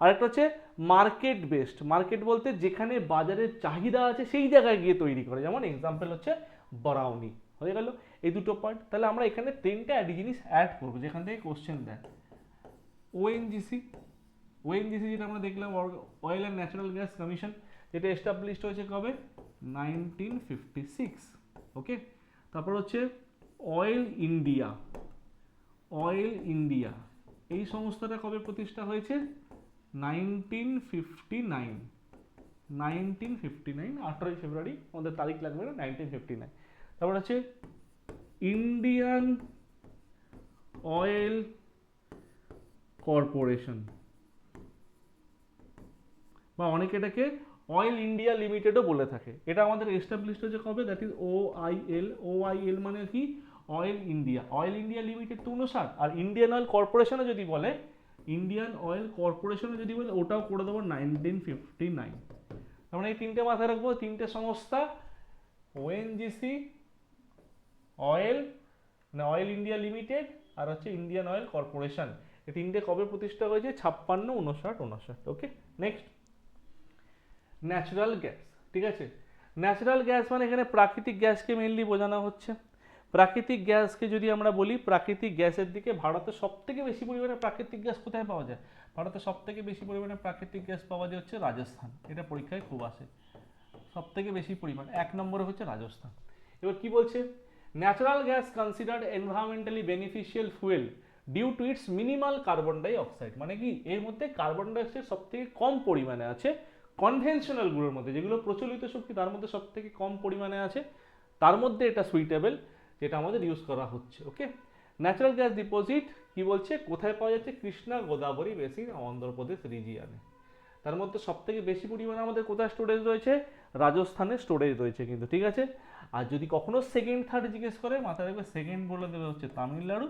আরেকটা হচ্ছে মার্কেট বেসড, মার্কেট বলতে যেখানে বাজারের চাহিদা আছে সেই জায়গায় গিয়ে তৈরি করে, যেমন এক্সাম্পল হচ্ছে বারাউনি, হয়ে গেল এই দুটো পয়েন্ট। তাহলে আমরা এখানে তিনটা জিনিস অ্যাড করবো যেখান থেকে কোশ্চেন দেয়। ওএনজিসি, ওএনজিসি যেটা আমরা দেখলাম oil and natural gas commission, যেটা এস্টাবলিশড হয়েছে কবে 1956। ওকে, তারপর হচ্ছে অয়েল ইন্ডিয়া, অয়েল ইন্ডিয়া এই সংস্থাটা কবে প্রতিষ্ঠা হয়েছে 1959, 18ই ফেব্রুয়ারি, আমাদের তারিখ লাগবে না, 1959। তারপর হচ্ছে ইন্ডিয়ান অয়েল কর্পোরেশন, বা অনেকে এটাকে অয়েল ইন্ডিয়া লিমিটেডও বলে থাকে। এটা আমাদের এস্টাবলিশড হয়েছে কবে, দ্যাট ইজ OIL। OIL মানে কি oil India, oil India limited তো 59, আর ইন্ডিয়ান অয়েল কর্পোরেশনে যদি বলে, ইন্ডিয়ান অয়েল কর্পোরেশনে যদি বলে ওটাও করে দেবো 1959। আমরা এই তিনটে মাথায় রাখবো, তিনটে সংস্থা ONGC, অয়েল না অয়েল ইন্ডিয়া লিমিটেড, আর হচ্ছে ইন্ডিয়ান অয়েল কর্পোরেশন। এই তিনটে কবে প্রতিষ্ঠা হয়েছে 56, 59, 59। ওকে, নেক্সট ন্যাচারাল গ্যাস। ঠিক আছে, ন্যাচারাল গ্যাস মানে এখানে প্রাকৃতিক গ্যাসকে মেইনলি বোঝানো হচ্ছে। প্রাকৃতিক গ্যাসকে যদি আমরা বলি, প্রাকৃতিক গ্যাসের দিকে ভারতে সব থেকে বেশি পরিমাণে প্রাকৃতিক গ্যাস কোথায় পাওয়া যায়, ভারতে সব থেকে বেশি পরিমাণে প্রাকৃতিক গ্যাস পাওয়া যায় হচ্ছে রাজস্থান। এটা পরীক্ষায় খুব আসে, সব থেকে বেশি পরিমাণ 1 নম্বরে হচ্ছে রাজস্থান। এবার কি বলছে, natural gas considered environmentally beneficial fuel due to its minimal carbon dioxide. মানে কি এর মধ্যে কার্বন ডাই অক্সাইড সব থেকে কম পরিমাণে আছে কনভেনশনালগুলোর মধ্যে, যেগুলো প্রচলিত শক্তি তার মধ্যে সব থেকে কম পরিমাণে আছে, তার মধ্যে এটা সুইটেবল যেটা আমাদের ইউজ করা হচ্ছে। ওকে, ন্যাচারাল গ্যাস ডিপোজিট কি বলছে কোথায় পাওয়া যাচ্ছে, কৃষ্ণা গোদাবরী বেসিন অন্ধ্রপ্রদেশ রিজিয়নে। তার মধ্যে সব থেকে বেশি পরিমাণে আমাদের কোথায় স্টোরেজ রয়েছে, রাজস্থানে স্টোরেজ রয়েছে কিন্তু। ঠিক আছে, আর যদি কখনো সেকেন্ড থার্ড জিজ্ঞেস করে মাথায় রাখবে, সেকেন্ড বলে দেবে হচ্ছে তামিলনাড়ু,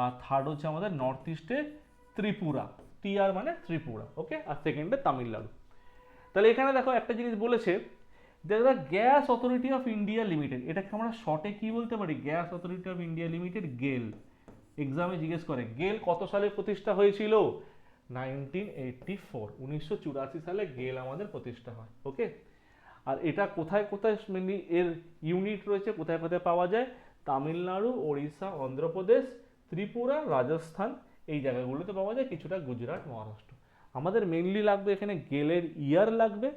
আর থার্ড হচ্ছে আমাদের নর্থ ইস্টে ত্রিপুরা, TR মানে ত্রিপুরা। ওকে, আর সেকেন্ডে তামিলনাড়ু। তাহলে এখানে দেখো একটা জিনিস বলেছে, the gas authority of India limited, এটাকে আমরা শর্টে কি বলতে পারি, gas authority of India limited, গেল। এক্সামে জিজ্ঞেস করে গেল কত সালে প্রতিষ্ঠা হয়েছিল, 1984, 1984 সালে গেল আমাদের প্রতিষ্ঠা হয়। ওকে, আর এটা কোথায় কোথায় মেনলি এর ইউনিট রয়েছে, কোথায় কোথায় পাওয়া যায়, তামিলনাড়ু, ওড়িশা, অন্ধ্রপ্রদেশ, ত্রিপুরা, রাজস্থান, এই জায়গাগুলোতে পাওয়া যায়, কিছুটা গুজরাট, মহারাষ্ট্র। আমাদের মেনলি লাগবে এখানে গেলের ইয়ার লাগবে,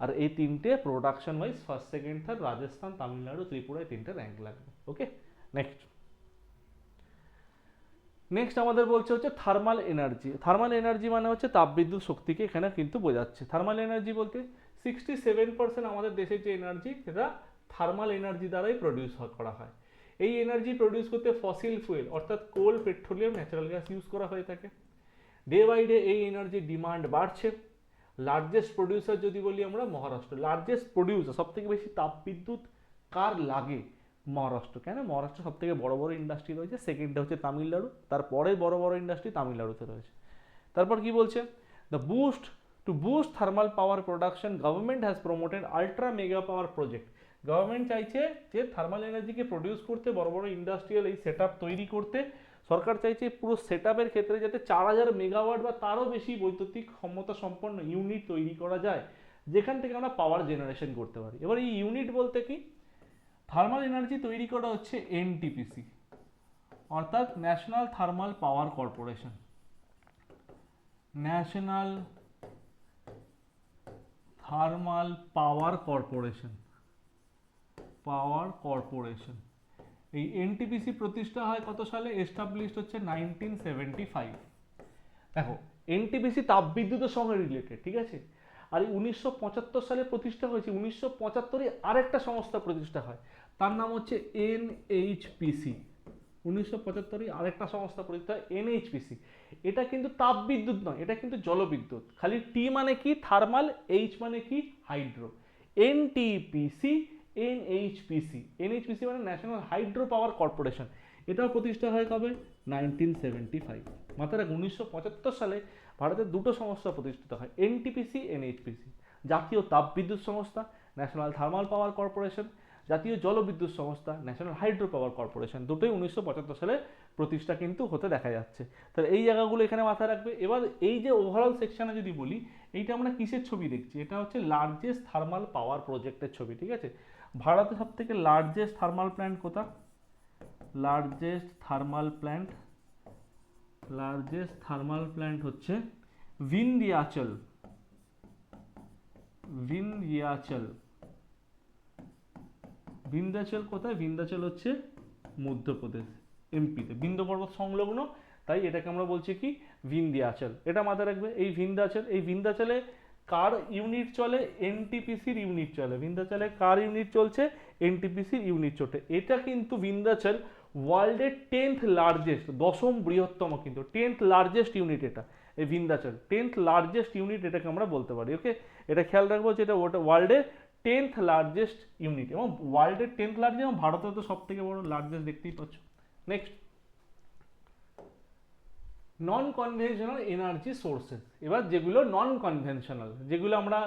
আর এই তিনটে production wise first second third, Rajasthan, Tamil Nadu, Tripura, এই তিনটে র্যাঙ্ক লাগবে। ওকে, নেক্সট নেক্সট আমাদের বলছে হচ্ছে থার্মাল এনার্জি। থার্মাল এনার্জি মানে হচ্ছে তাপবিদ্যুৎ শক্তিকে এখানে কিন্তু বোঝাচ্ছে। থার্মাল এনার্জি বলতে 67% আমাদের দেশের যে এনার্জি সেটা থার্মাল এনার্জি দ্বারাই প্রডিউস করা হয়। এই এনার্জি প্রডিউস করতে ফসিল ফুয়েল অর্থাৎ কোল, পেট্রোলিয়াম, ন্যাচারাল গ্যাস ইউজ করা হয়ে থাকে। ডে বাই ডে এই এনার্জির ডিমান্ড বাড়ছে। লার্জেস্ট প্রডিউসার যদি বলি আমরা মহারাষ্ট্র, লার্জেস্ট প্রডিউসার, সব থেকে বেশি তাপবিদ্যুৎ কার লাগে, মহারাষ্ট্র। কেন, মহারাষ্ট্র সব থেকে বড় বড় ইন্ডাস্ট্রি রয়েছে, সেকেন্ডে হচ্ছে তামিলনাড়ু, তারপরে বড় বড় ইন্ডাস্ট্রি তামিলনাড়ুতে রয়েছে। তারপর কি বলছে, the boost two boost thermal power production government has promoted ultra mega power project. Government চাইছে যে থার্মাল এনার্জিকে প্রডিউস করতে, বড় বড় ইন্ডাস্ট্রিয়াল এই সেট তৈরি করতে, সরকার চাইছে পুরো সেট ক্ষেত্রে যাতে 4000 মেগাওয়াট বা তারও বেশি বৈদ্যুতিক ক্ষমতা সম্পন্ন ইউনিট তৈরি করা যায়, যেখান থেকে আমরা পাওয়ার জেনারেশন করতে পারি। এবার এই ইউনিট বলতে কি, থার্মাল এনার্জি তৈরি করা হচ্ছে NTPC অর্থাৎ national thermal power corporation, national thermal power corporation, এই NTPC প্রতিষ্ঠা হয় কত সালে, এস্টাবলিশড হচ্ছে 1975। দেখো NTPC তাপবিদ্যুতের সঙ্গে রিলেটেড, ঠিক আছে। আর 1975 সালে প্রতিষ্ঠা হয়েছে, 1975-এ আরেকটা সংস্থা প্রতিষ্ঠা হয়, তার নাম হচ্ছে NHPC। 1975-এ আরেকটা সংস্থা প্রতিষ্ঠা হয় NHPC। এটা কিন্তু তাপবিদ্যুৎ নয়, এটা কিন্তু জলবিদ্যুৎ। খালি T মানে কি থার্মাল, H মানে কি হাইড্রো। NTPC, NHPC মানে ন্যাশনাল হাইড্রো পাওয়ার কর্পোরেশন। এটাও প্রতিষ্ঠা হয় কবে, 1975। মাথায় রাখ 1975 সালে ভারতের দুটো সংস্থা প্রতিষ্ঠিত হয়, NTPC, NHPC। জাতীয় তাপবিদ্যুৎ সংস্থা ন্যাশনাল থার্মাল পাওয়ার কর্পোরেশন, জাতীয় জলবিদ্যুৎ সংস্থা ন্যাশনাল হাইড্রো পাওয়ার কর্পোরেশন, দুটোই 1975 সালে প্রতিষ্ঠা কিন্তু হতে দেখা যাচ্ছে। তাহলে এই জায়গাগুলো এখানে মাথায় রাখবে। এবার এই যে ওভারঅল সেকশনে যদি বলি, এইটা আমরা কিসের ছবি দেখছি, এটা হচ্ছে লার্জেস্ট থার্মাল পাওয়ার প্রজেক্টের ছবি। ঠিক আছে, ভারতে সব থেকে লার্জেস্ট থার্মাল প্ল্যান্ট কোথা, লার্জেস্ট থার্মাল প্ল্যান্ট হচ্ছে ভিন্ধ্যাচল, বিন্ধ্যাচল। বিন্ধ্যাচল কোথায়? বিন্ধ্যাচল হচ্ছে মধ্যপ্রদেশ, এমপিতে, বিন্ধ্য পর্বত সংলগ্ন, তাই এটাকে আমরা বলছি কি বিন্ধ্যাচল। এটা মাথায় রাখবে। এই বিন্ধ্যাচল, এই বিন্ধ্যাচলে কার ইউনিট চলে? এনটিপিসির ইউনিট চলে। বিন্ধ্যাচলে কার ইউনিট চলছে? এনটিপিসির ইউনিট চলে। এটা কিন্তু বিন্ধ্যাচল ওয়ার্ল্ডের 10th লার্জেস্ট, দশম বৃহত্তম, কিন্তু 10th লার্জেস্ট ইউনিট এটা, এই বিন্ধ্যাচল 10th লার্জেস্ট ইউনিট এটাকে আমরা বলতে পারি। ওকে, এটা খেয়াল রাখবো যে এটা ওয়ার্ল্ডের 10th লার্জেস্ট ইউনিট, এবং ওয়ার্ল্ডের 10th লার্জেস্ট, এবং ভারতের তো সব থেকে বড় লার্জেস্ট, দেখতেই পাচ্ছ। নেক্সট, নন কনভেনশনাল এনার্জি সোর্সেস। এবার যেগুলো নন কনভেনশনাল, যেগুলো আমরা,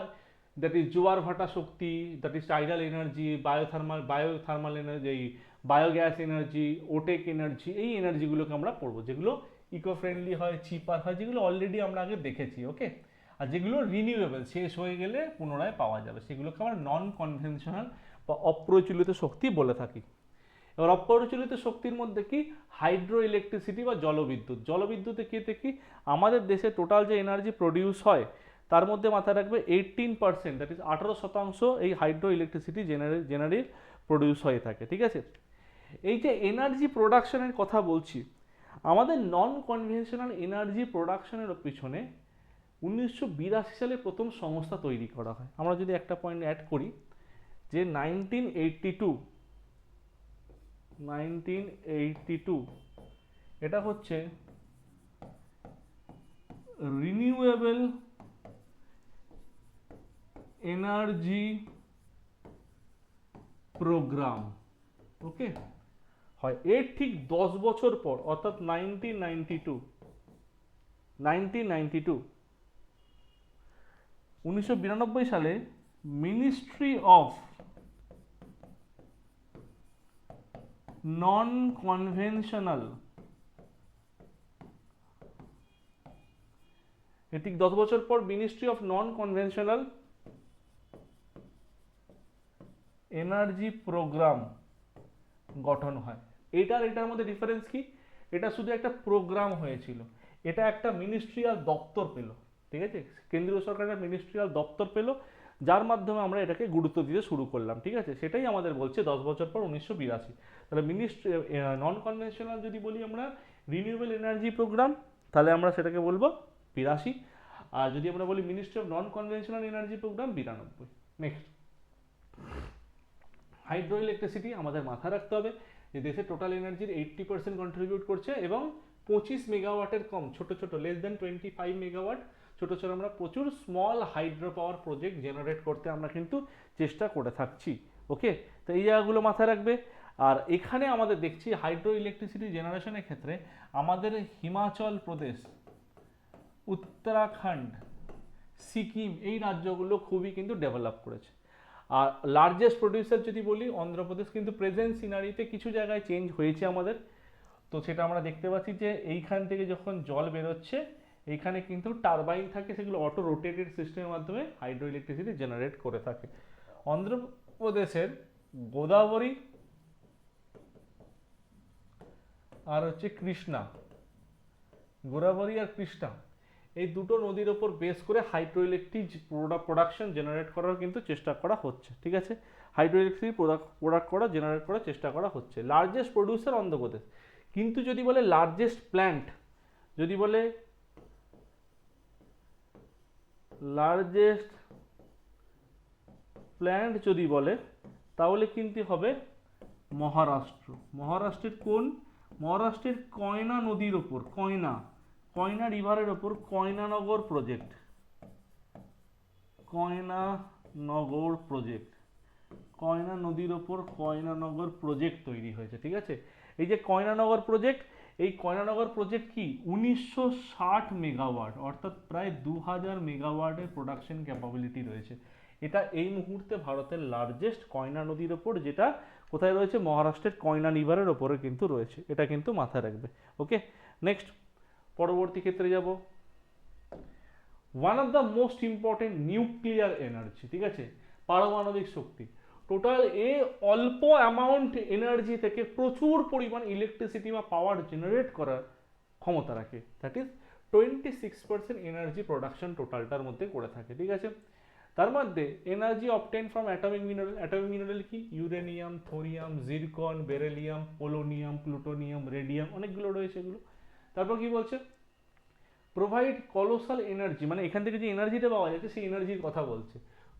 দ্যাট ইজ জোয়ার ভাটা শক্তি, that is tidal energy, biothermal energy, biogas energy, OTEC energy, এই এনার্জিগুলোকে আমরা পড়বো, যেগুলো ইকো ফ্রেন্ডলি হয়, চিপার হয়, যেগুলো অলরেডি আমরা আগে দেখেছি। ওকে, আর যেগুলো রিনিউয়েবল, শেষ হয়ে গেলে পুনরায় পাওয়া যাবে, সেগুলোকে আমরা নন কনভেনশনাল বা অপ্রচলিত শক্তি বলে থাকি। এবার অপ্রচলিত শক্তির মধ্যে কি? হাইড্রো ইলেকট্রিসিটি বা জলবিদ্যুৎ। জলবিদ্যুতে কি আমাদের দেশে টোটাল যে এনার্জি প্রডিউস হয় তার মধ্যে মাথায় রাখবে 18%, দ্যাট ইজ 18% এই হাইড্রো ইলেকট্রিসিটি জেনারেলি প্রডিউস হয়ে থাকে। ঠিক আছে, এই যে এনার্জি প্রোডাকশনের কথা বলছি, আমাদের নন কনভেনশনাল এনার্জি প্রোডাকশনের পিছনে 1982 সালে প্রথম সংস্থা তৈরি করা হয়। আমরা যদি একটা পয়েন্ট অ্যাড করি যে 1982, এটা হচ্ছে রিনিউয়েবল এনার্জি প্রোগ্রাম। ওকে, হয় এর ঠিক 10 বছর পর, অর্থাৎ 1992 সালে মিনিস্ট্রি অফ নন কনভেনশনাল, ঠিক 10 বছর পর ministry of non conventional energy programme গঠন হয়। এটার মধ্যে ডিফারেন্স কি? এটা শুধু একটা প্রোগ্রাম হয়েছিল, এটা একটা মিনিস্ট্রিয়াল দপ্তর পেল। ঠিক আছে, কেন্দ্রীয় সরকারের মিনিস্ট্রিয়াল দপ্তর পেল, যার মাধ্যমে আমরা এটাকে গুরুত্ব দিতে শুরু করলাম। ঠিক আছে, সেটাই আমাদের বলছে 10 বছর পর 1982। তাহলে মিনিস্ট্রি নন কনভেনশনাল যদি বলি আমরা রিনিউয়েবল এনার্জি প্রোগ্রাম, তাহলে আমরা সেটাকে বলবো 82। আর যদি আমরা বলি ministry of non conventional energy programme, 92। Next, hydro electricity আমাদের মাথায় রাখতে হবে যে দেশের টোটাল এনার্জির 80% কন্ট্রিবিউট করছে, এবং 25 মেগাওয়াটের কম, ছোট ছোট লেস দেন 25 মেগাওয়াট, ছোট ছোট আমরা প্রচুর small hydro power project generate করতে আমরা কিন্তু চেষ্টা করে থাকছি। ওকে, তো এই জায়গাগুলো মাথায় রাখবে। আর এখানে আমাদের দেখছি হাইড্রো ইলেকট্রিসিটি জেনারেশনের ক্ষেত্রে আমাদের হিমাচল প্রদেশ, উত্তরাখণ্ড, সিকিম, এই রাজ্যগুলো খুবই কিন্তু ডেভেলপ করেছে। আর লার্জেস্ট প্রডিউসার যদি বলি অন্ধ্রপ্রদেশ, কিন্তু প্রেজেন্ট সিনারিতে কিছু জায়গায় চেঞ্জ হয়েছে আমাদের, তো সেটা আমরা দেখতে পাচ্ছি যে এইখান থেকে যখন জল বেরোচ্ছে, এইখানে কিন্তু টারবাইন থাকে, সেগুলো অটো রোটেটেড সিস্টেমের মাধ্যমে হাইড্রো ইলেকট্রিসিটি জেনারেট করে থাকে। অন্ধ্রপ্রদেশের গোদাবরী আর হচ্ছে কৃষ্ণা, গোদাবরী আর কৃষ্ণা, এই দুটো নদীর ওপর বেস করে হাইড্রো ইলেকট্রিক প্রোডাকশন জেনারেট করার কিন্তু চেষ্টা করা হচ্ছে। ঠিক আছে, হাইড্রো ইলেকট্রিক প্রোডাক্ট করা জেনারেট করার চেষ্টা করা হচ্ছে। লার্জেস্ট প্রডিউসার অন্ধ্রপ্রদেশ, কিন্তু যদি বলে লার্জেস্ট প্ল্যান্ট, যদি বলে লার্জেস্ট প্ল্যান্ট যদি বলে, তাহলে কিন্তু হবে মহারাষ্ট্র। মহারাষ্ট্রের কোন? মহারাষ্ট্রের কয়না নদীর ওপর, কয়না রিভারের ওপর কয়নানগর প্রজেক্ট, কয়নানগর প্রজেক্ট, কয়না নদীর ওপর কয়নানগর প্রজেক্ট তৈরি হয়েছে। ঠিক আছে, এই যে কয়নানগর প্রজেক্ট, এই কয়নানগর প্রজেক্ট কি 1960 মেগাওয়াট, অর্থাৎ প্রায় 2000 মেগাওয়াটের প্রোডাকশন ক্যাপাবিলিটি রয়েছে। এটা এই মুহূর্তে ভারতের লার্জেস্ট কয়না নদীর ওপর, যেটা কোথায় রয়েছে? মহারাষ্ট্রের কয়না রিভারের ওপরে কিন্তু রয়েছে। এটা কিন্তু মাথায় রাখবে। ওকে, নেক্সট, পরবর্তী ক্ষেত্রে যাব, one of the most important nuclear energy. ঠিক আছে, পারমাণবিক শক্তি। টোটাল অল্প অ্যামাউন্ট এনার্জি থেকে প্রচুর পরিমাণ ইলেকট্রিসিটি বা পাওয়ার জেনারেট করার ক্ষমতা রাখে, দ্যাট ইজ 26% এনার্জি প্রোডাকশন টোটালটার মধ্যে করে থাকে। ঠিক আছে, তার মধ্যে energy obtain from atomic mineral কি uranium, thorium, zircon, beryllium, polonium, plutonium, radium, অনেকগুলো রয়েছে এগুলো। তারপর কি বলছে, প্রোভাইড কলোসাল এনার্জি, মানে এখান থেকে যে এনার্জিটা পাওয়া যাচ্ছে সেই এনার্জির কথা বলছে।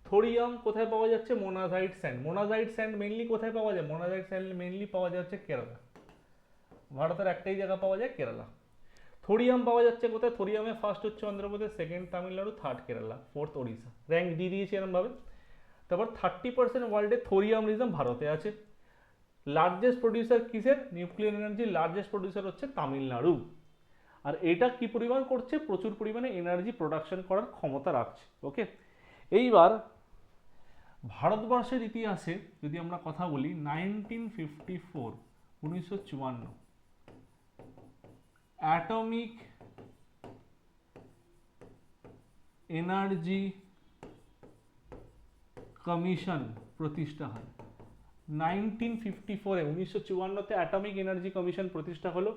থোরিয়াম কোথায় পাওয়া যাচ্ছে, monazite sand. Monazite sand mainly কোথায় পাওয়া যায়, মোনাজাইট স্যান্ড মেইনলি পাওয়া যাচ্ছে কেরালা, ভারতের একটাই জায়গা পাওয়া যায় কেরালা। থোরিয়াম পাওয়া যাচ্ছে কোথায়, থোরিয়ামে ফার্স্ট হচ্ছে Andhra Pradesh, second Tamil Nadu, third Kerala, fourth Odisha, rank দিয়ে দিয়েছে এরমভাবে। তারপর 30% ওয়ার্ল্ডে থোরিয়াম রিজম ভারতে আছে। লার্জেস্ট প্রডিউসার কিসের, নিউক্লিয়ার এনার্জি লার্জেস্ট প্রডিউসার হচ্ছে তামিলনাড়ু। আর এটা কি পরিমাণ করছে, প্রচুর পরিমাণে এনার্জি প্রোডাকশন করার ক্ষমতা রাখছে। ওকে, এইবার ভারতবর্ষের ইতিহাসে যদি আমরা কথা বলি 1954 অ্যাটমিক এনার্জি কমিশন প্রতিষ্ঠা হয়। 1954 1954 অ্যাটমিক এনার্জি কমিশন প্রতিষ্ঠা হলো।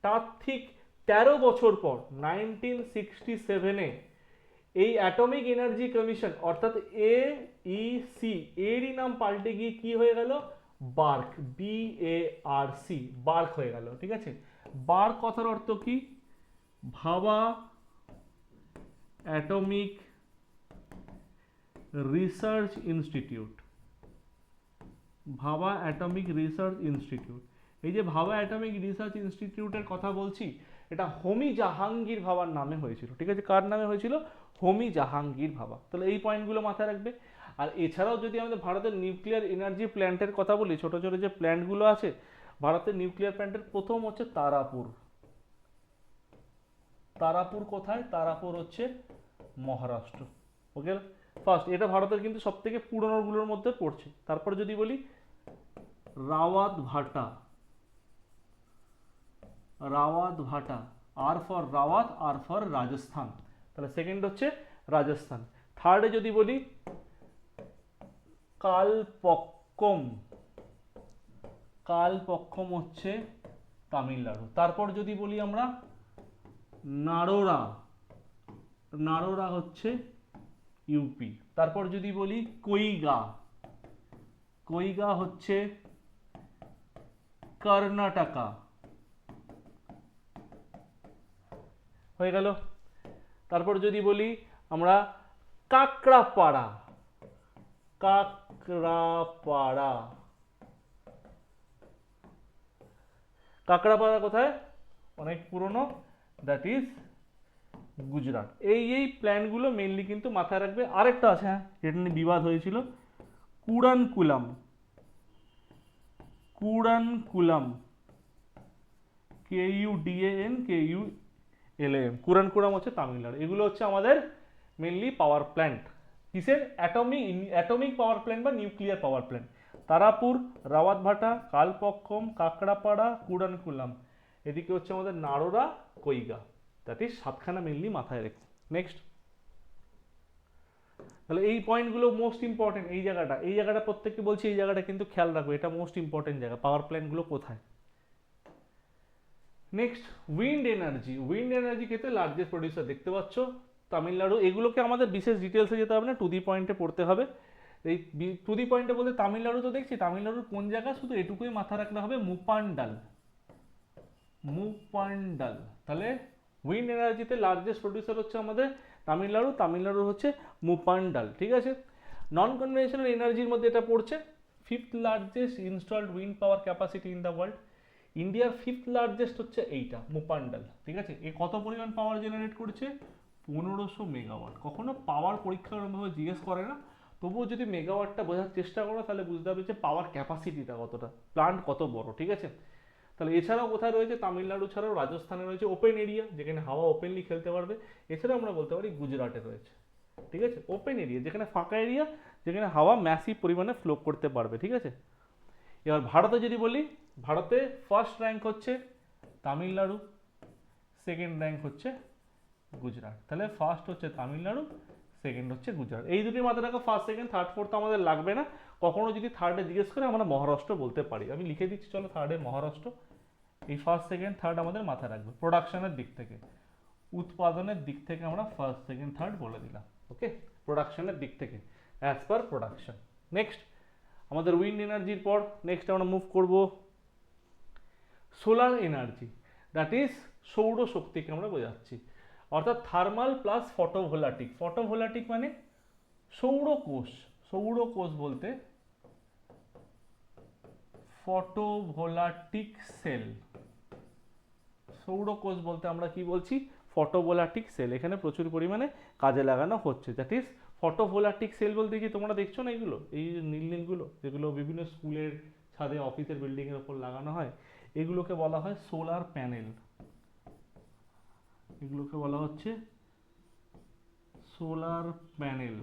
তার ঠিক 13 বছর পর 1967 এই অ্যাটমিক এনার্জি কমিশন অর্থাৎ AEC এরই নাম পাল্টে গিয়ে কি হয়ে গেল, বার্ক, BARC, বার্ক হয়ে গেল। ঠিক আছে, বার্ক কথার অর্থ কি, ভাবা অ্যাটমিক রিসার্চ ইনস্টিটিউট, ভাবা অ্যাটমিক রিসার্চ ইনস্টিটিউট। এই যে ভাবা অ্যাটমিক রিসার্চ ইনস্টিটিউটের কথা বলছি, এটা হোমি জাহাঙ্গীর ভাবার নামে হয়েছিল। ঠিক আছে, কার নামে হয়েছিল, হোমি জাহাঙ্গীর ভাবা। তাহলে এই পয়েন্টগুলো মাথায় রাখবে। আর এছাড়াও যদি আমাদের ভারতের নিউক্লিয়ার এনার্জি প্ল্যান্টের কথা বলি, ছোট ছোট যে প্ল্যান্টগুলো আছে ভারতের নিউক্লিয়ার প্ল্যান্টের, প্রথম হচ্ছে তারাপুর। তারাপুর কোথায়, তারাপুর হচ্ছে মহারাষ্ট্র। ওকে, ফার্স্ট, এটা ভারতের কিন্তু সব থেকে পুরনোগুলোর মধ্যে পড়ছে। তারপর যদি বলি রাওয়াত ভাটা, Rawatbhata, R for Rawat, R for Rajasthan, তাহলে সেকেন্ড হচ্ছে রাজস্থান। থার্ডে যদি বলি কালপক্কম, কালপক্কম হচ্ছে তামিলনাড়ু। তারপর যদি বলি আমরা নারোরা, নারোরা হচ্ছে ইউপি। তারপর যদি বলি কৈগা, কৈগা হচ্ছে কর্ণাটকা, হয়ে গেল। তারপর যদি বলি আমরা কাকড়াপাড়া, কাকড়াপাড়া, কাকড়াপাড়া কোথায়, অনেক পুরনো, দ্যাট ইজ গুজরাট। এই প্ল্যানগুলো মেইনলি কিন্তু মাথায় রাখবে। আরেকটা আছে, হ্যাঁ, যেটা নিয়ে বিবাদ হয়েছিল, কুড়ানকুলাম, কুড়ানকুলাম, KUDANKULAM, কুড়ানকুলাম হচ্ছে তামিলনাড়ু। এগুলো হচ্ছে আমাদের মেইনলি পাওয়ার প্ল্যান্ট, কিসের, অ্যাটমিক পাওয়ার প্ল্যান্ট বা nuclear power plant. Tarapur, Rawatbhata, Kalpakkam, Kakrapar, Kudankulam, এদিকে হচ্ছে আমাদের নারোরা, কৈগা, দ্যাট ইজ 7খানা মেইনলি মাথায় রেখো। নেক্সট, তাহলে এই পয়েন্টগুলো মোস্ট ইম্পর্টেন্ট। এই জায়গাটা প্রত্যেককে বলছি, এই জায়গাটা কিন্তু খেয়াল রাখবে, এটা মোস্ট ইম্পর্টেন্ট জায়গা, পাওয়ার প্ল্যান্টগুলো কোথায়। Next, wind energy. Wind energy ক্ষেত্রে লার্জেস্ট প্রডিউসার দেখতে পাচ্ছ তামিলনাড়ু। এগুলোকে আমাদের বিশেষ ডিটেলসে যেতে হবে না, টু দি পয়েন্টে পড়তে হবে। এই টু দি পয়েন্টে বলতে তামিলনাড়ু তো দেখছি, তামিলনাড়ুর কোন জায়গা শুধু এটুকুই মাথা রাখলে হবে, মুপান্ডাল, মুপান্ডাল। তাহলে উইন্ড এনার্জিতে লার্জেস্ট প্রডিউসার হচ্ছে আমাদের তামিলনাড়ু, তামিলনাড়ু হচ্ছে মুপান্ডাল। ঠিক আছে, নন কনভেনশনাল এনার্জির মধ্যে এটা পড়ছে, 5th largest installed wind power capacity in the world. ইন্ডিয়ার 5th লার্জেস্ট হচ্ছে এইটা, মুপান্ডাল। ঠিক আছে, এ কত পরিমাণ পাওয়ার জেনারেট করছে, 1500 মেগাওয়াট। কখনো পাওয়ার পরীক্ষাভাবে জিজ্ঞেস করে না, তবুও যদি মেগাওয়াটটা বোঝার চেষ্টা করো তাহলে বুঝতে হবে যে পাওয়ার ক্যাপাসিটিটা কতটা, প্লান্ট কত বড়। ঠিক আছে, তাহলে এছাড়াও কোথায় রয়েছে, তামিলনাড়ু ছাড়াও রাজস্থানে রয়েছে ওপেন এরিয়া, যেখানে হাওয়া ওপেনলি খেলতে পারবে। এছাড়াও আমরা বলতে পারি গুজরাটে রয়েছে। ঠিক আছে, ওপেন এরিয়া, যেখানে ফাঁকা এরিয়া, যেখানে হাওয়া ম্যাসিভ পরিমাণে ফ্লো করতে পারবে। ঠিক আছে, এবার ভারতে যদি বলি, ভারতে ফার্স্ট র্যাঙ্ক হচ্ছে তামিলনাড়ু, সেকেন্ড র্যাঙ্ক হচ্ছে গুজরাট। তাহলে ফার্স্ট হচ্ছে তামিলনাড়ু, সেকেন্ড হচ্ছে গুজরাট। এই দুটি মাথায় রাখো, ফার্স্ট সেকেন্ড থার্ড ফোর্থ আমাদের লাগবে না। কখনো যদি থার্ডে জিজ্ঞেস করে আমরা মহারাষ্ট্র বলতে পারি, আমি লিখে দিচ্ছি, চলো থার্ডে মহারাষ্ট্র। এই ফার্স্ট সেকেন্ড থার্ড আমাদের মাথায় রাখবে। প্রোডাকশনের দিক থেকে, উৎপাদনের দিক থেকে আমরা ফার্স্ট সেকেন্ড থার্ড বলে দিলাম। ওকে, প্রোডাকশনের দিক থেকে, অ্যাজ পার প্রোডাকশন। নেক্সট আমাদের উইন্ড এনার্জির পর নেক্সট আমরা মুভ করব সোলার এনার্জি, দ্যাট ইজ সৌরশক্তিকে আমরা বোঝাচ্ছি, অর্থাৎ থার্মাল প্লাস ফটোভোলাটিক। ফটোভোলাটিক মানে সৌরকোষ, সৌরকোষ বলতে ফটোভোলাটিক সেল, সৌরকোষ বলতে আমরা কি বলছি, ফটোভোলাটিক সেল, এখানে প্রচুর পরিমাণে কাজে লাগানো হচ্ছে। দ্যাট ইজ ফটোভোলাটিক সেল বলতে কি তোমরা দেখছো না এইগুলো, এই নীল নীলগুলো যেগুলো বিভিন্ন স্কুলের ছাদে অফিসের বিল্ডিংয়ের ওপর লাগানো হয়, এগুলোকে বলা হয় সোলার প্যানেল, এগুলোকে বলা হচ্ছে সোলার প্যানেল।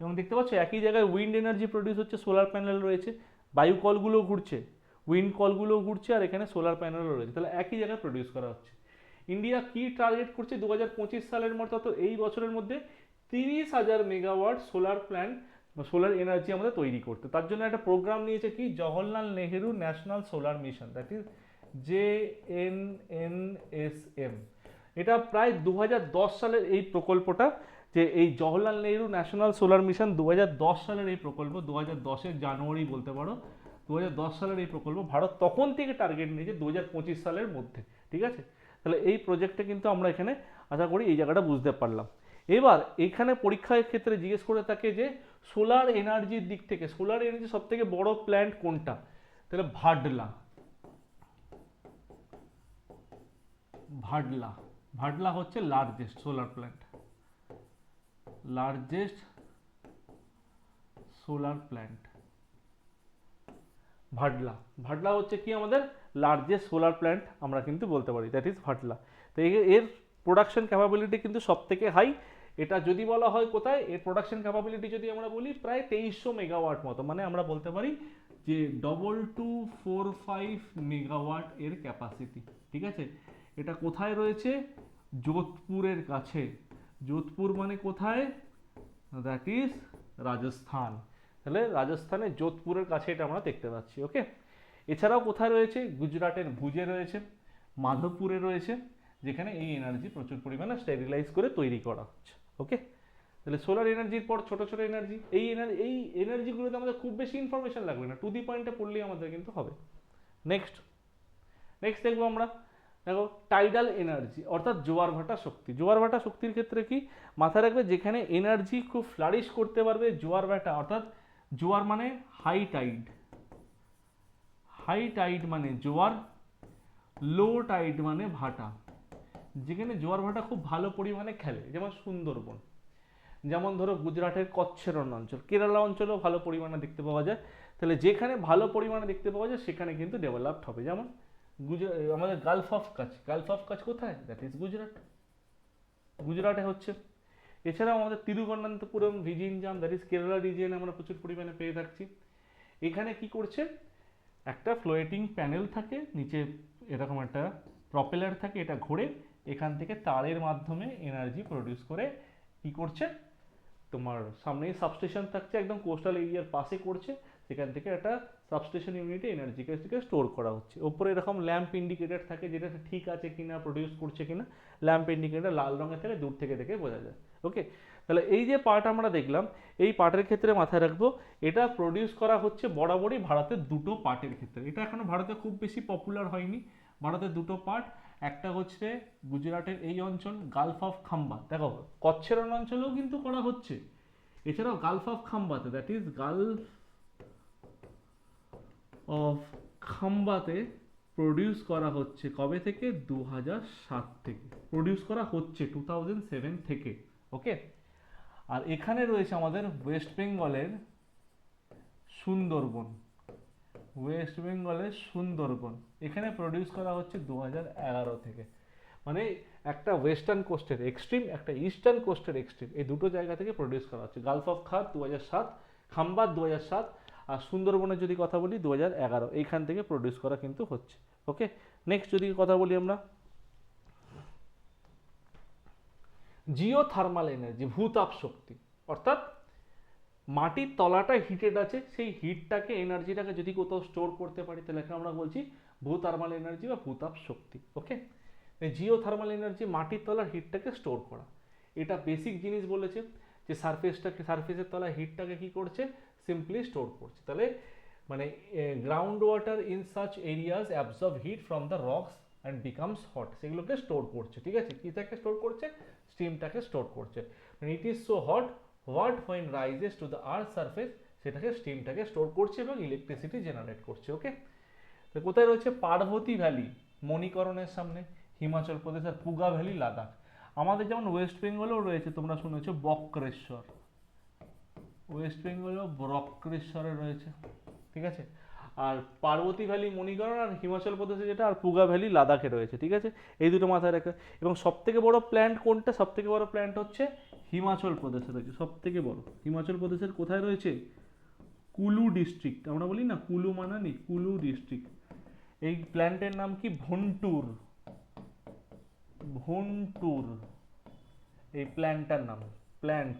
এবং দেখতে পাচ্ছ একই জায়গায় উইন্ড এনার্জি প্রডিউস হচ্ছে, সোলার প্যানেল রয়েছে, বায়ু কলগুলো ঘুরছে, উইন্ড কলগুলো ঘুরছে, আর এখানে সোলার প্যানেলও রয়েছে, তাহলে একই জায়গায় প্রডিউস করা হচ্ছে। ইন্ডিয়া কি টার্গেট করছে 2025 সালের মধ্যে, অর্থাৎ এই বছরের মধ্যে 30,000 মেগাওয়াট সোলার প্ল্যান্ট বা সোলার এনার্জি আমাদের তৈরি করতে। তার জন্য একটা প্রোগ্রাম নিয়েছে কি, Jawaharlal Nehru national solar mission, that is JNNSM। এটা প্রায় 2010 সালের এই প্রকল্পটা, যে এই Jawaharlal Nehru national solar mission 2010 সালের এই প্রকল্প, 2010-এর জানুয়ারি বলতে পারো, 2010 সালের এই প্রকল্প, ভারত তখন থেকে টার্গেট নিয়েছে 2025 সালের মধ্যে, ঠিক আছে। তাহলে এই প্রজেক্টটা কিন্তু আমরা এখানে আশা করি এই জায়গাটা বুঝতে পারলাম। এবার এখানে পরীক্ষার ক্ষেত্রে জিজ্ঞেস করে থাকে যে সোলার এনার্জির দিক থেকে সোলার এনার্জি সব থেকে বড় প্ল্যান্ট কোনটা, তাহলে ভাডলা, ভাডলা, ভাডলা হচ্ছে largest solar plant, largest solar plant Bhadla. Bhadla হচ্ছে কি আমাদের লার্জেস্ট সোলার প্ল্যান্ট আমরা কিন্তু বলতে পারি, দ্যাট ইজ ভাডলা। তো এর প্রোডাকশন ক্যাপাবিলিটি কিন্তু সব থেকে হাই। এটা যদি বলা হয় কোথায়, এর প্রোডাকশন ক্যাপাবিলিটি যদি আমরা বলি প্রায় 2300 মেগাওয়াট মতো, মানে আমরা বলতে পারি যে 2245 মেগাওয়াট এর ক্যাপাসিটি, ঠিক আছে। এটা কোথায় রয়েছে, যোধপুরের কাছে। যোধপুর মানে কোথায়, দ্যাট ইজ রাজস্থান। তাহলে রাজস্থানের যোধপুরের কাছে এটা আমরা দেখতে পাচ্ছি, ওকে। এছাড়াও কোথায় রয়েছে, গুজরাটের ভুজে রয়েছে, মাধবপুরে রয়েছে, যেখানে এই এনার্জি প্রচুর পরিমাণে স্টেরিলাইজ করে তৈরি করা হচ্ছে, ওকে। তাহলে সোলার এনার্জির পর ছোট ছোট এনার্জি, এই এনার্জিগুলোতে আমাদের খুব বেশি ইনফরমেশন লাগবে না, টু দি পয়েন্টে পড়লেই আমাদের কিন্তু হবে। নেক্সট দেখবো আমরা, দেখো টাইডাল এনার্জি, অর্থাৎ জোয়ার ভাটা শক্তি। জোয়ার ভাটা শক্তির ক্ষেত্রে কি মাথায় রাখবে, যেখানে এনার্জি খুব ফ্লারিশ করতে পারবে জোয়ার ভাটা, অর্থাৎ জোয়ার মানে হাই টাইড, হাই টাইড মানে জোয়ার, লো টাইড মানে ভাটা, যেখানে জোয়ার ভাটা খুব ভালো পরিমাণে খেলে, যেমন সুন্দরবন, যেমন ধরো গুজরাটের কচ্ছের অঞ্চল, কেরালা অঞ্চলেও ভালো পরিমাণে দেখতে পাওয়া যায়। তাহলে যেখানে ভালো পরিমাণে দেখতে পাওয়া যায় সেখানে কিন্তু ডেভেলপড হবে। যেমন আমাদের গালফ অফ কাচ, গালফ অফ কাচ কোথায়, দ্যাট ইজ গুজরাট, গুজরাটে হচ্ছে। এছাড়াও আমাদের তিরুবনন্তপুরম ভিজিনজাম, দ্যাট ইজ কেরালা রিজিয়নে আমরা প্রচুর পরিমাণে পেয়ে থাকছি। এখানে কি করছে, একটা ফ্লোয়েটিং প্যানেল থাকে, নিচে এরকম একটা প্রপেলার থাকে, এটা ঘোরে, এখান থেকে তারের মাধ্যমে এনার্জি প্রডিউস করে কি করছে, তোমার সামনেই সাবস্টেশন থাকছে, একদম কোস্টাল এরিয়ার পাশে করছে, সেখান থেকে একটা সাবস্টেশন ইউনিটে এনার্জিকে স্টোর করা হচ্ছে। ওপরে এরকম ল্যাম্প ইন্ডিকেটর থাকে, যেটা ঠিক আছে কিনা, প্রডিউস করছে কিনা, ল্যাম্প ইন্ডিকেটর লাল রঙের থেকে দূর থেকে দেখে বোঝা যায়, ওকে। তাহলে এই যে পার্ট আমরা দেখলাম, এই পার্টের ক্ষেত্রে মাথায় রাখবো, এটা প্রডিউস করা হচ্ছে বরাবরই ভারতের দুটো পার্টের ক্ষেত্রে। এটা এখনো ভারতে খুব বেশি পপুলার হয়নি, ভারতের দুটো পার্ট, একটা হচ্ছে গুজরাটের এই অঞ্চল গালফ অফ খাম্বা, দেখো কচ্ছের অঞ্চলেও কিন্তু করা হচ্ছে। এছাড়াও গালফ অফ খাম্বাতে, দ্যাট ইজ গালফ অফ খাম্বাতে প্রডিউস করা হচ্ছে কবে থেকে, 2007 থেকে প্রডিউস করা হচ্ছে, 2007 থেকে, ওকে। আর এখানে রয়েছে আমাদের ওয়েস্ট বেঙ্গলের সুন্দরবন, ওয়েস্ট বেঙ্গলের সুন্দরবন, এখানে প্রডিউস করা হচ্ছে 2011 থেকে। মানে একটা ওয়েস্টার্ন কোস্টের এক্সট্রিম, একটা ইস্টার্ন কোস্টের এক্সট্রিম, এই দুটো জায়গা থেকে প্রডিউস করা হচ্ছে। গালফ অফ খাত 2007, খাম্বাত 2007, আর সুন্দরবনের যদি কথা বলি 2011, এইখান থেকে প্রডিউস করা কিন্তু হচ্ছে, ওকে। নেক্সট যদি কথা বলি আমরা জিও থার্মাল এনার্জি, ভূতাপ শক্তি, অর্থাৎ মাটির তলাটা হিটেড আছে, সেই হিটটাকে এনার্জিটাকে যদি কোথাও স্টোর করতে পারি, তাহলে আমরা বলছি ভূথার্মাল এনার্জি বা ভূতাপ শক্তি, ওকে। জিও থার্মাল এনার্জি মাটির তলার হিটটাকে স্টোর করা, এটা বেসিক জিনিস বলেছে। যে সারফেসের তলায় হিটটাকে কি করছে, সিম্পলি স্টোর করছে। তাহলে মানে ground water in such areas absorb heat from the rocks and becomes hot, সেগুলোকে স্টোর করছে, ঠিক আছে। কিটাকে স্টোর করছে, স্টিমটাকে স্টোর করছে। মানে it is so hot what when rises to the earth surface, সেটাকে স্টিমটাকে স্টোর করছে এবং ইলেকট্রিসিটি জেনারেট করছে। ওকে, তো কোথায় রয়েছে, পার্বতী ভ্যালি মণিকরণের সামনে, হিমাচল প্রদেশের পুগা ভ্যালি, লাদাখ। আমাদের যেমন ওয়েস্ট বেঙ্গলেও রয়েছে, তোমরা শুনেছো বক্রেশ্বর, ওয়েস্ট বেঙ্গলেও বক্রেশ্বরে রয়েছে, ঠিক আছে। আর পার্বতী ভ্যালি মণিকরণ আর হিমাচল প্রদেশে যেটা, আর পুগা ভ্যালি লাদাখে রয়েছে, ঠিক আছে। এই দুটো মাথায় রাখা। এবং সব থেকে বড় প্ল্যান্ট কোনটা, সব থেকে বড় প্ল্যান্ট হচ্ছে হিমাচল প্রদেশে রয়েছে, সব থেকে বড়। হিমাচল প্রদেশের কোথায় রয়েছে, কুলু ডিস্ট্রিক্ট, আমরা বলি না কুলু মানালি, কুলু ডিস্ট্রিক্ট। এই প্ল্যান্টের নাম কি, ভুন্টুর, ভুন্টুর এই প্ল্যান্টটার নাম, প্ল্যান্ট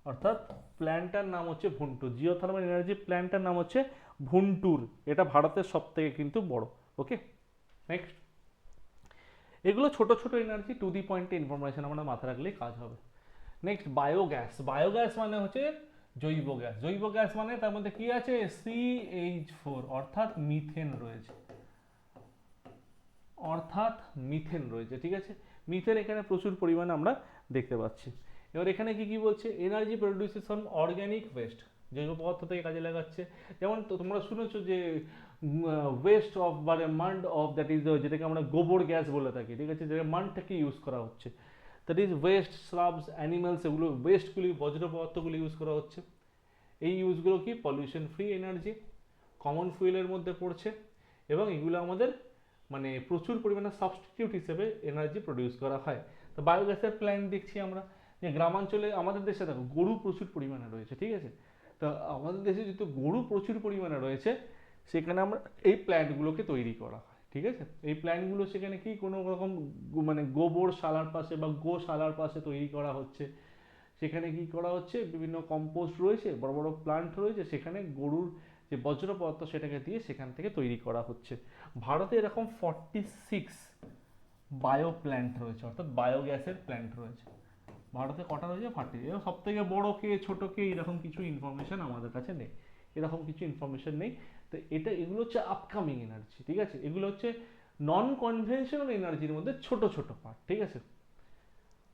অর্থাৎ প্ল্যান্টটার নাম হচ্ছে ভুন্টুর, জিওথার্মাল এনার্জি প্ল্যান্টটার নাম হচ্ছে ভুন্টুর। এটা ভারতের সব থেকে কিন্তু বড়। ওকে, নেক্সট। এগুলো ছোট ছোট এনার্জি, টু দি পয়েন্টে ইনফরমেশন আমরা মাথায় রাখলেই কাজ হবে। Next, biogas. বায়োগ্যাস মানে হচ্ছে জৈব গ্যাস। জৈব গ্যাস মানে তার মধ্যে কি আছে, CH4 অর্থাৎ মিথেন রয়েছে, অর্থাৎ মিথেন রয়েছে, ঠিক আছে। মিথেন এখানে প্রচুর পরিমাণে আমরা দেখতে পাচ্ছি। এবার এখানে কি কি বলছে, energy produces from organic West, জৈব পদার্থ থেকে কাজে লাগাচ্ছে। যেমন তো তোমরা শুনেছো যে ওয়েস্ট অফ বা মান্ড অফ, দ্যাট ইজ যেটাকে আমরা গোবর গ্যাস বলে থাকি, ঠিক আছে, যেটা মান্ডটাকে ইউজ করা হচ্ছে, দ্যাট ইজ ওয়েস্ট, শ্রাবস, অ্যানিমালস, এগুলো ওয়েস্টগুলি, বজ্র পদার্থগুলি ইউজ করা হচ্ছে। এই ইউজগুলো কি পলিউশন ফ্রি এনার্জি, কমন ফুয়েলের মধ্যে পড়ছে, এবং এগুলো আমাদের মানে প্রচুর পরিমাণে সাবস্টিটিউট হিসেবে এনার্জি প্রডিউস করা হয়। তো বায়োগ্যাসের প্ল্যান্ট দেখছি আমরা যে গ্রামাঞ্চলে, আমাদের দেশে দেখো গরু প্রচুর পরিমাণে রয়েছে, ঠিক আছে। তো আমাদের দেশে যেহেতু গরু প্রচুর পরিমাণে রয়েছে, সেখানে আমরা এই প্ল্যান্টগুলোকে তৈরি করা হয়, ঠিক আছে। এই প্ল্যান্টগুলো সেখানে কি কোনো রকম মানে গোবর শালার পাশে বা গোশালার পাশে তৈরি করা হচ্ছে। সেখানে কি করা হচ্ছে, বিভিন্ন কম্পোস্ট রয়েছে, বড় বড় প্লান্ট রয়েছে, সেখানে গরুর যে বজ্র পদার্থ সেটাকে দিয়ে সেখান থেকে তৈরি করা হচ্ছে। ভারতে এরকম 46 বায়ো প্ল্যান্ট রয়েছে, অর্থাৎ বায়োগ্যাসের প্ল্যান্ট রয়েছে। ভারতে কটা রয়েছে, 40। এবার সব থেকে বড় কে ছোট কে এরকম কিছু ইনফরমেশন আমাদের কাছে নেই, এরকম কিছু ইনফরমেশন নেই। তো এগুলো হচ্ছে আপকামিং এনার্জি, ঠিক আছে। এগুলো হচ্ছে নন কনভেনশনাল এনার্জির মধ্যে ছোট ছোট পার্ট, ঠিক আছে।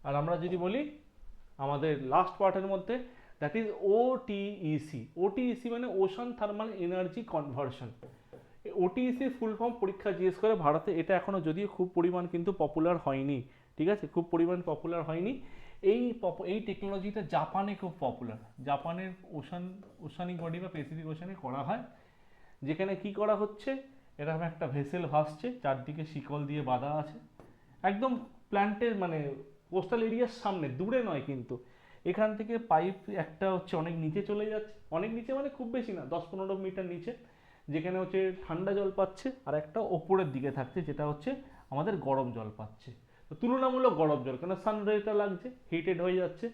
আর আমরা যদি বলি আমাদের লাস্ট পার্টের মধ্যে, দ্যাট ইজ ওটিইসি। ওটিইসি মানে ওশান থার্মাল এনার্জি কনভার্সন। ওটিইসির ফুল ফর্ম পরীক্ষা জিজ্ঞেস করে ভারতে, এটা এখনো যদিও খুব পরিমাণ কিন্তু পপুলার হয়নি, ঠিক আছে, খুব পরিমাণ পপুলার হয়নি। এই টেকনোলজিটা জাপানে খুব পপুলার। জাপানের ওশানিক বডি বা প্যাসিফিক ওশানে করা হয়, যেখানে কি করা হচ্ছে, এরকম একটা ভেসেল ভাসছে, চারদিকে শিকল দিয়ে বাঁধা আছে, একদম প্ল্যান্টের মানে কোস্টাল এরিয়ার সামনে, দূরে নয় কিন্তু। এখান থেকে পাইপ একটা হচ্ছে অনেক নিচে চলে যাচ্ছে, অনেক নিচে মানে খুব বেশি না, 10-15 মিটার নিচে, যেখানে হচ্ছে ঠান্ডা জল পাচ্ছে, আর একটা ওপরের দিকে থাকছে যেটা হচ্ছে আমাদের গরম জল পাচ্ছে। তো তুলনামূলক গরম জল, কেন সানরেটা লাগছে, হিটেড হয়ে যাচ্ছে।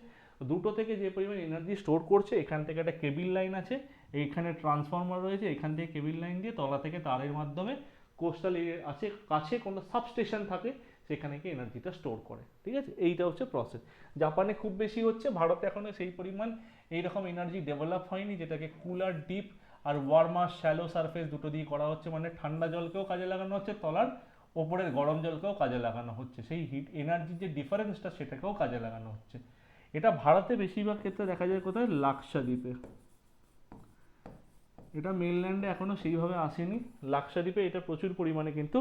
দুটো থেকে যে পরিমাণ এনার্জি স্টোর করছে, এখান থেকে একটা কেবিল লাইন আছে, এইখানে ট্রান্সফরমার রয়েছে, এখান থেকে কেবিল লাইন দিয়ে তলা থেকে তারের মাধ্যমে কোস্টাল এরিয়া আছে কাছে কোনো সাবস্টেশন থাকে, সেখানে গিয়ে এনার্জিটা স্টোর করে, ঠিক আছে। এইটা হচ্ছে প্রসেস। জাপানে খুব বেশি হচ্ছে, ভারতে এখনো সেই পরিমাণ এইরকম এনার্জি ডেভেলপ হয়নি, যেটাকে কুলার ডিপ আর ওয়ার্মার শ্যালো সারফেস দুটো দিয়ে করা হচ্ছে। মানে ঠান্ডা জলকেও কাজে লাগানো হচ্ছে, তলার ওপরের গরম জলকেও কাজে লাগানো হচ্ছে, সেই হিট এনার্জির যে ডিফারেন্সটা সেটাকেও কাজে লাগানো হচ্ছে। এটা ভারতে বেশিরভাগ ক্ষেত্রে দেখা যায় কোথায়, লাক্ষাদ্বীপে। এটা মেনল্যান্ডে এখনো সেইভাবে আসেনি, লাক্ষাদ্বীপে এটা প্রচুর পরিমাণে কিন্তু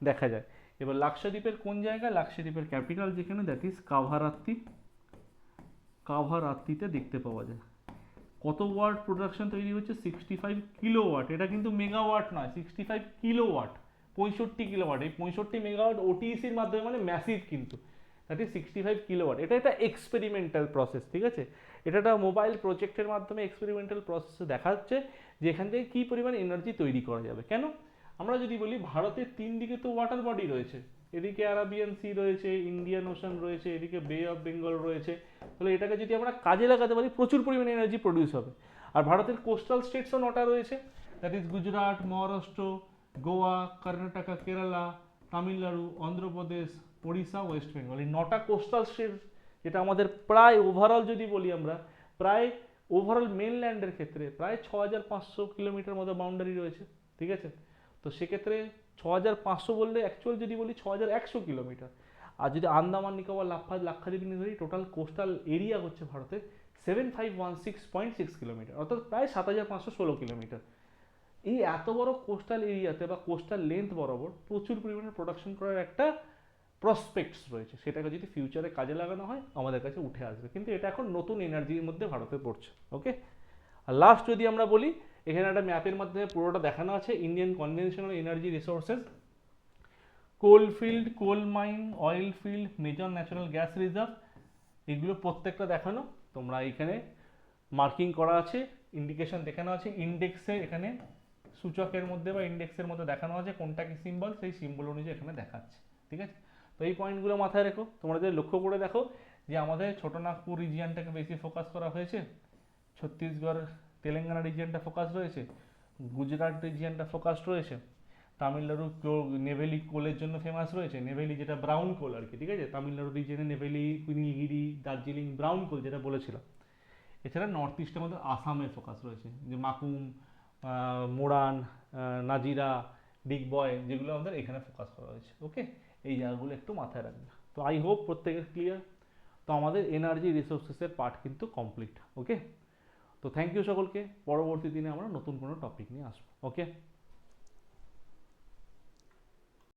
দেখা যায়। এবার লাক্ষাদ্বীপের কোন জায়গা, লাক্ষাদ্বীপের ক্যাপিটাল যেখানে, দ্যাট ইজ কাভারাত্তি। কাভারাত্তিতে দেখতে পাওয়া যায়। কত ওয়াট প্রোডাকশন তৈরি হচ্ছে, 65 কিলোওয়াট। এটা কিন্তু মেগাওয়াট নয়, 65 কিলোওয়াট, 65 কিলোওয়াট। এই 65 মেগাওয়াট ওটিইসির মাধ্যমে, মানে ম্যাসিভ কিন্তু, দ্যাট ইজ 65 কিলোওয়াট। এটা একটা এক্সপেরিমেন্টাল প্রসেস, ঠিক আছে। এটা একটা মোবাইল প্রজেক্টের মাধ্যমে এক্সপেরিমেন্টাল প্রসেসে দেখা যাচ্ছে যে এখান থেকে কী পরিমাণ এনার্জি তৈরি করা যাবে। কেন, আমরা যদি বলি ভারতের 3 দিকে তো ওয়াটার বডি রয়েছে, এদিকে আরাবিয়ান সি রয়েছে, ইন্ডিয়ান ওশান রয়েছে, এদিকে বে অফ বেঙ্গল রয়েছে। তাহলে এটাকে যদি আমরা কাজে লাগাতে পারি, প্রচুর পরিমাণে এনার্জি প্রডিউস হবে। আর ভারতের কোস্টাল স্টেটসও 9টা রয়েছে, that is Gujarat, Maharashtra, Goa, Karnataka, Kerala, Tamil Nadu, Andhra Pradesh, Odisha, West Bengal. এই 9টা কোস্টাল যেটা আমাদের প্রায় ওভারঅল যদি বলি আমরা, প্রায় ওভারঅল মেনল্যান্ডের ক্ষেত্রে প্রায় 6500 কিলোমিটার মতো বাউন্ডারি রয়েছে, ঠিক আছে। তো সেক্ষেত্রে 6500 বললে অ্যাকচুয়াল যদি বলি 6100 কিলোমিটার। আর যদি আন্দামান নিকোবর লাক্ষাদ্বীপ নিয়ে ধরি, টোটাল কোস্টাল এরিয়া হচ্ছে ভারতের 7516.6 কিলোমিটার, অর্থাৎ প্রায় 7516 কিলোমিটার। এই এত বড় কোস্টাল এরিয়াতে বা কোস্টাল লেন্থ বরাবর প্রচুর পরিমাণে প্রোডাকশন করার একটা প্রসপেক্টস রয়েছে, সেটাকে যদি ফিউচারে কাজে লাগানো হয় আমাদের কাছে উঠে আসবে, কিন্তু এটা এখন নতুন এনার্জির মধ্যে ভারতে পড়ছে। ওকে, আর লাস্ট যদি আমরা বলি, এখানে একটা ম্যাপের মাধ্যমে পুরোটা দেখানো আছে Indian conventional energy resources, coal field, coal mine, oil field, major natural gas reserve, এগুলো প্রত্যেকটা দেখানো, তোমরা এখানে মার্কিং করা আছে, ইন্ডিকেশন দেখানো আছে, ইন্ডেক্সে এখানে সূচকের মধ্যে বা ইন্ডেক্সের মধ্যে দেখানো আছে কোনটা কি সিম্বল, সেই সিম্বল অনুযায়ী এখানে দেখাচ্ছে, ঠিক আছে। তো এই পয়েন্টগুলো মাথায় রেখো। তোমরা যদি লক্ষ্য করে দেখো যে আমাদের ছোট নাগপুর রিজিয়নটাকে বেশি ফোকাস করা হয়েছে, ছত্তিশগড় তেলেঙ্গানা রিজিয়নটা ফোকাস রয়েছে, গুজরাট রিজিয়নটা ফোকাস রয়েছে, তামিলনাড়ু নেভেলি কোলের জন্য ফেমাস রয়েছে, নেভেলি যেটা ব্রাউন কোল আর কি, ঠিক আছে, তামিলনাড়ু রিজিয়নে নেভেলি, নীলগিরি, দার্জিলিং ব্রাউন কোল যেটা বলেছিলাম। এছাড়া নর্থ ইস্টের মধ্যে আসামের ফোকাস রয়েছে, যে মাকুম, মোরান, নাজিরা, ডিগবয়, যেগুলো আমাদের এখানে ফোকাস করা হয়েছে। ওকে, এই জায়গাগুলো একটু মাথায় রাখবে। তো আই হোপ প্রত্যেকের ক্লিয়ার। তো আমাদের এনার্জি রিসোর্সেসের পার্ট কিন্তু কমপ্লিট। ওকে, তো থ্যাংক ইউ সকলকে। পরবর্তী দিনে আমরা নতুন কোনো টপিক নিয়ে আসবো। ওকে।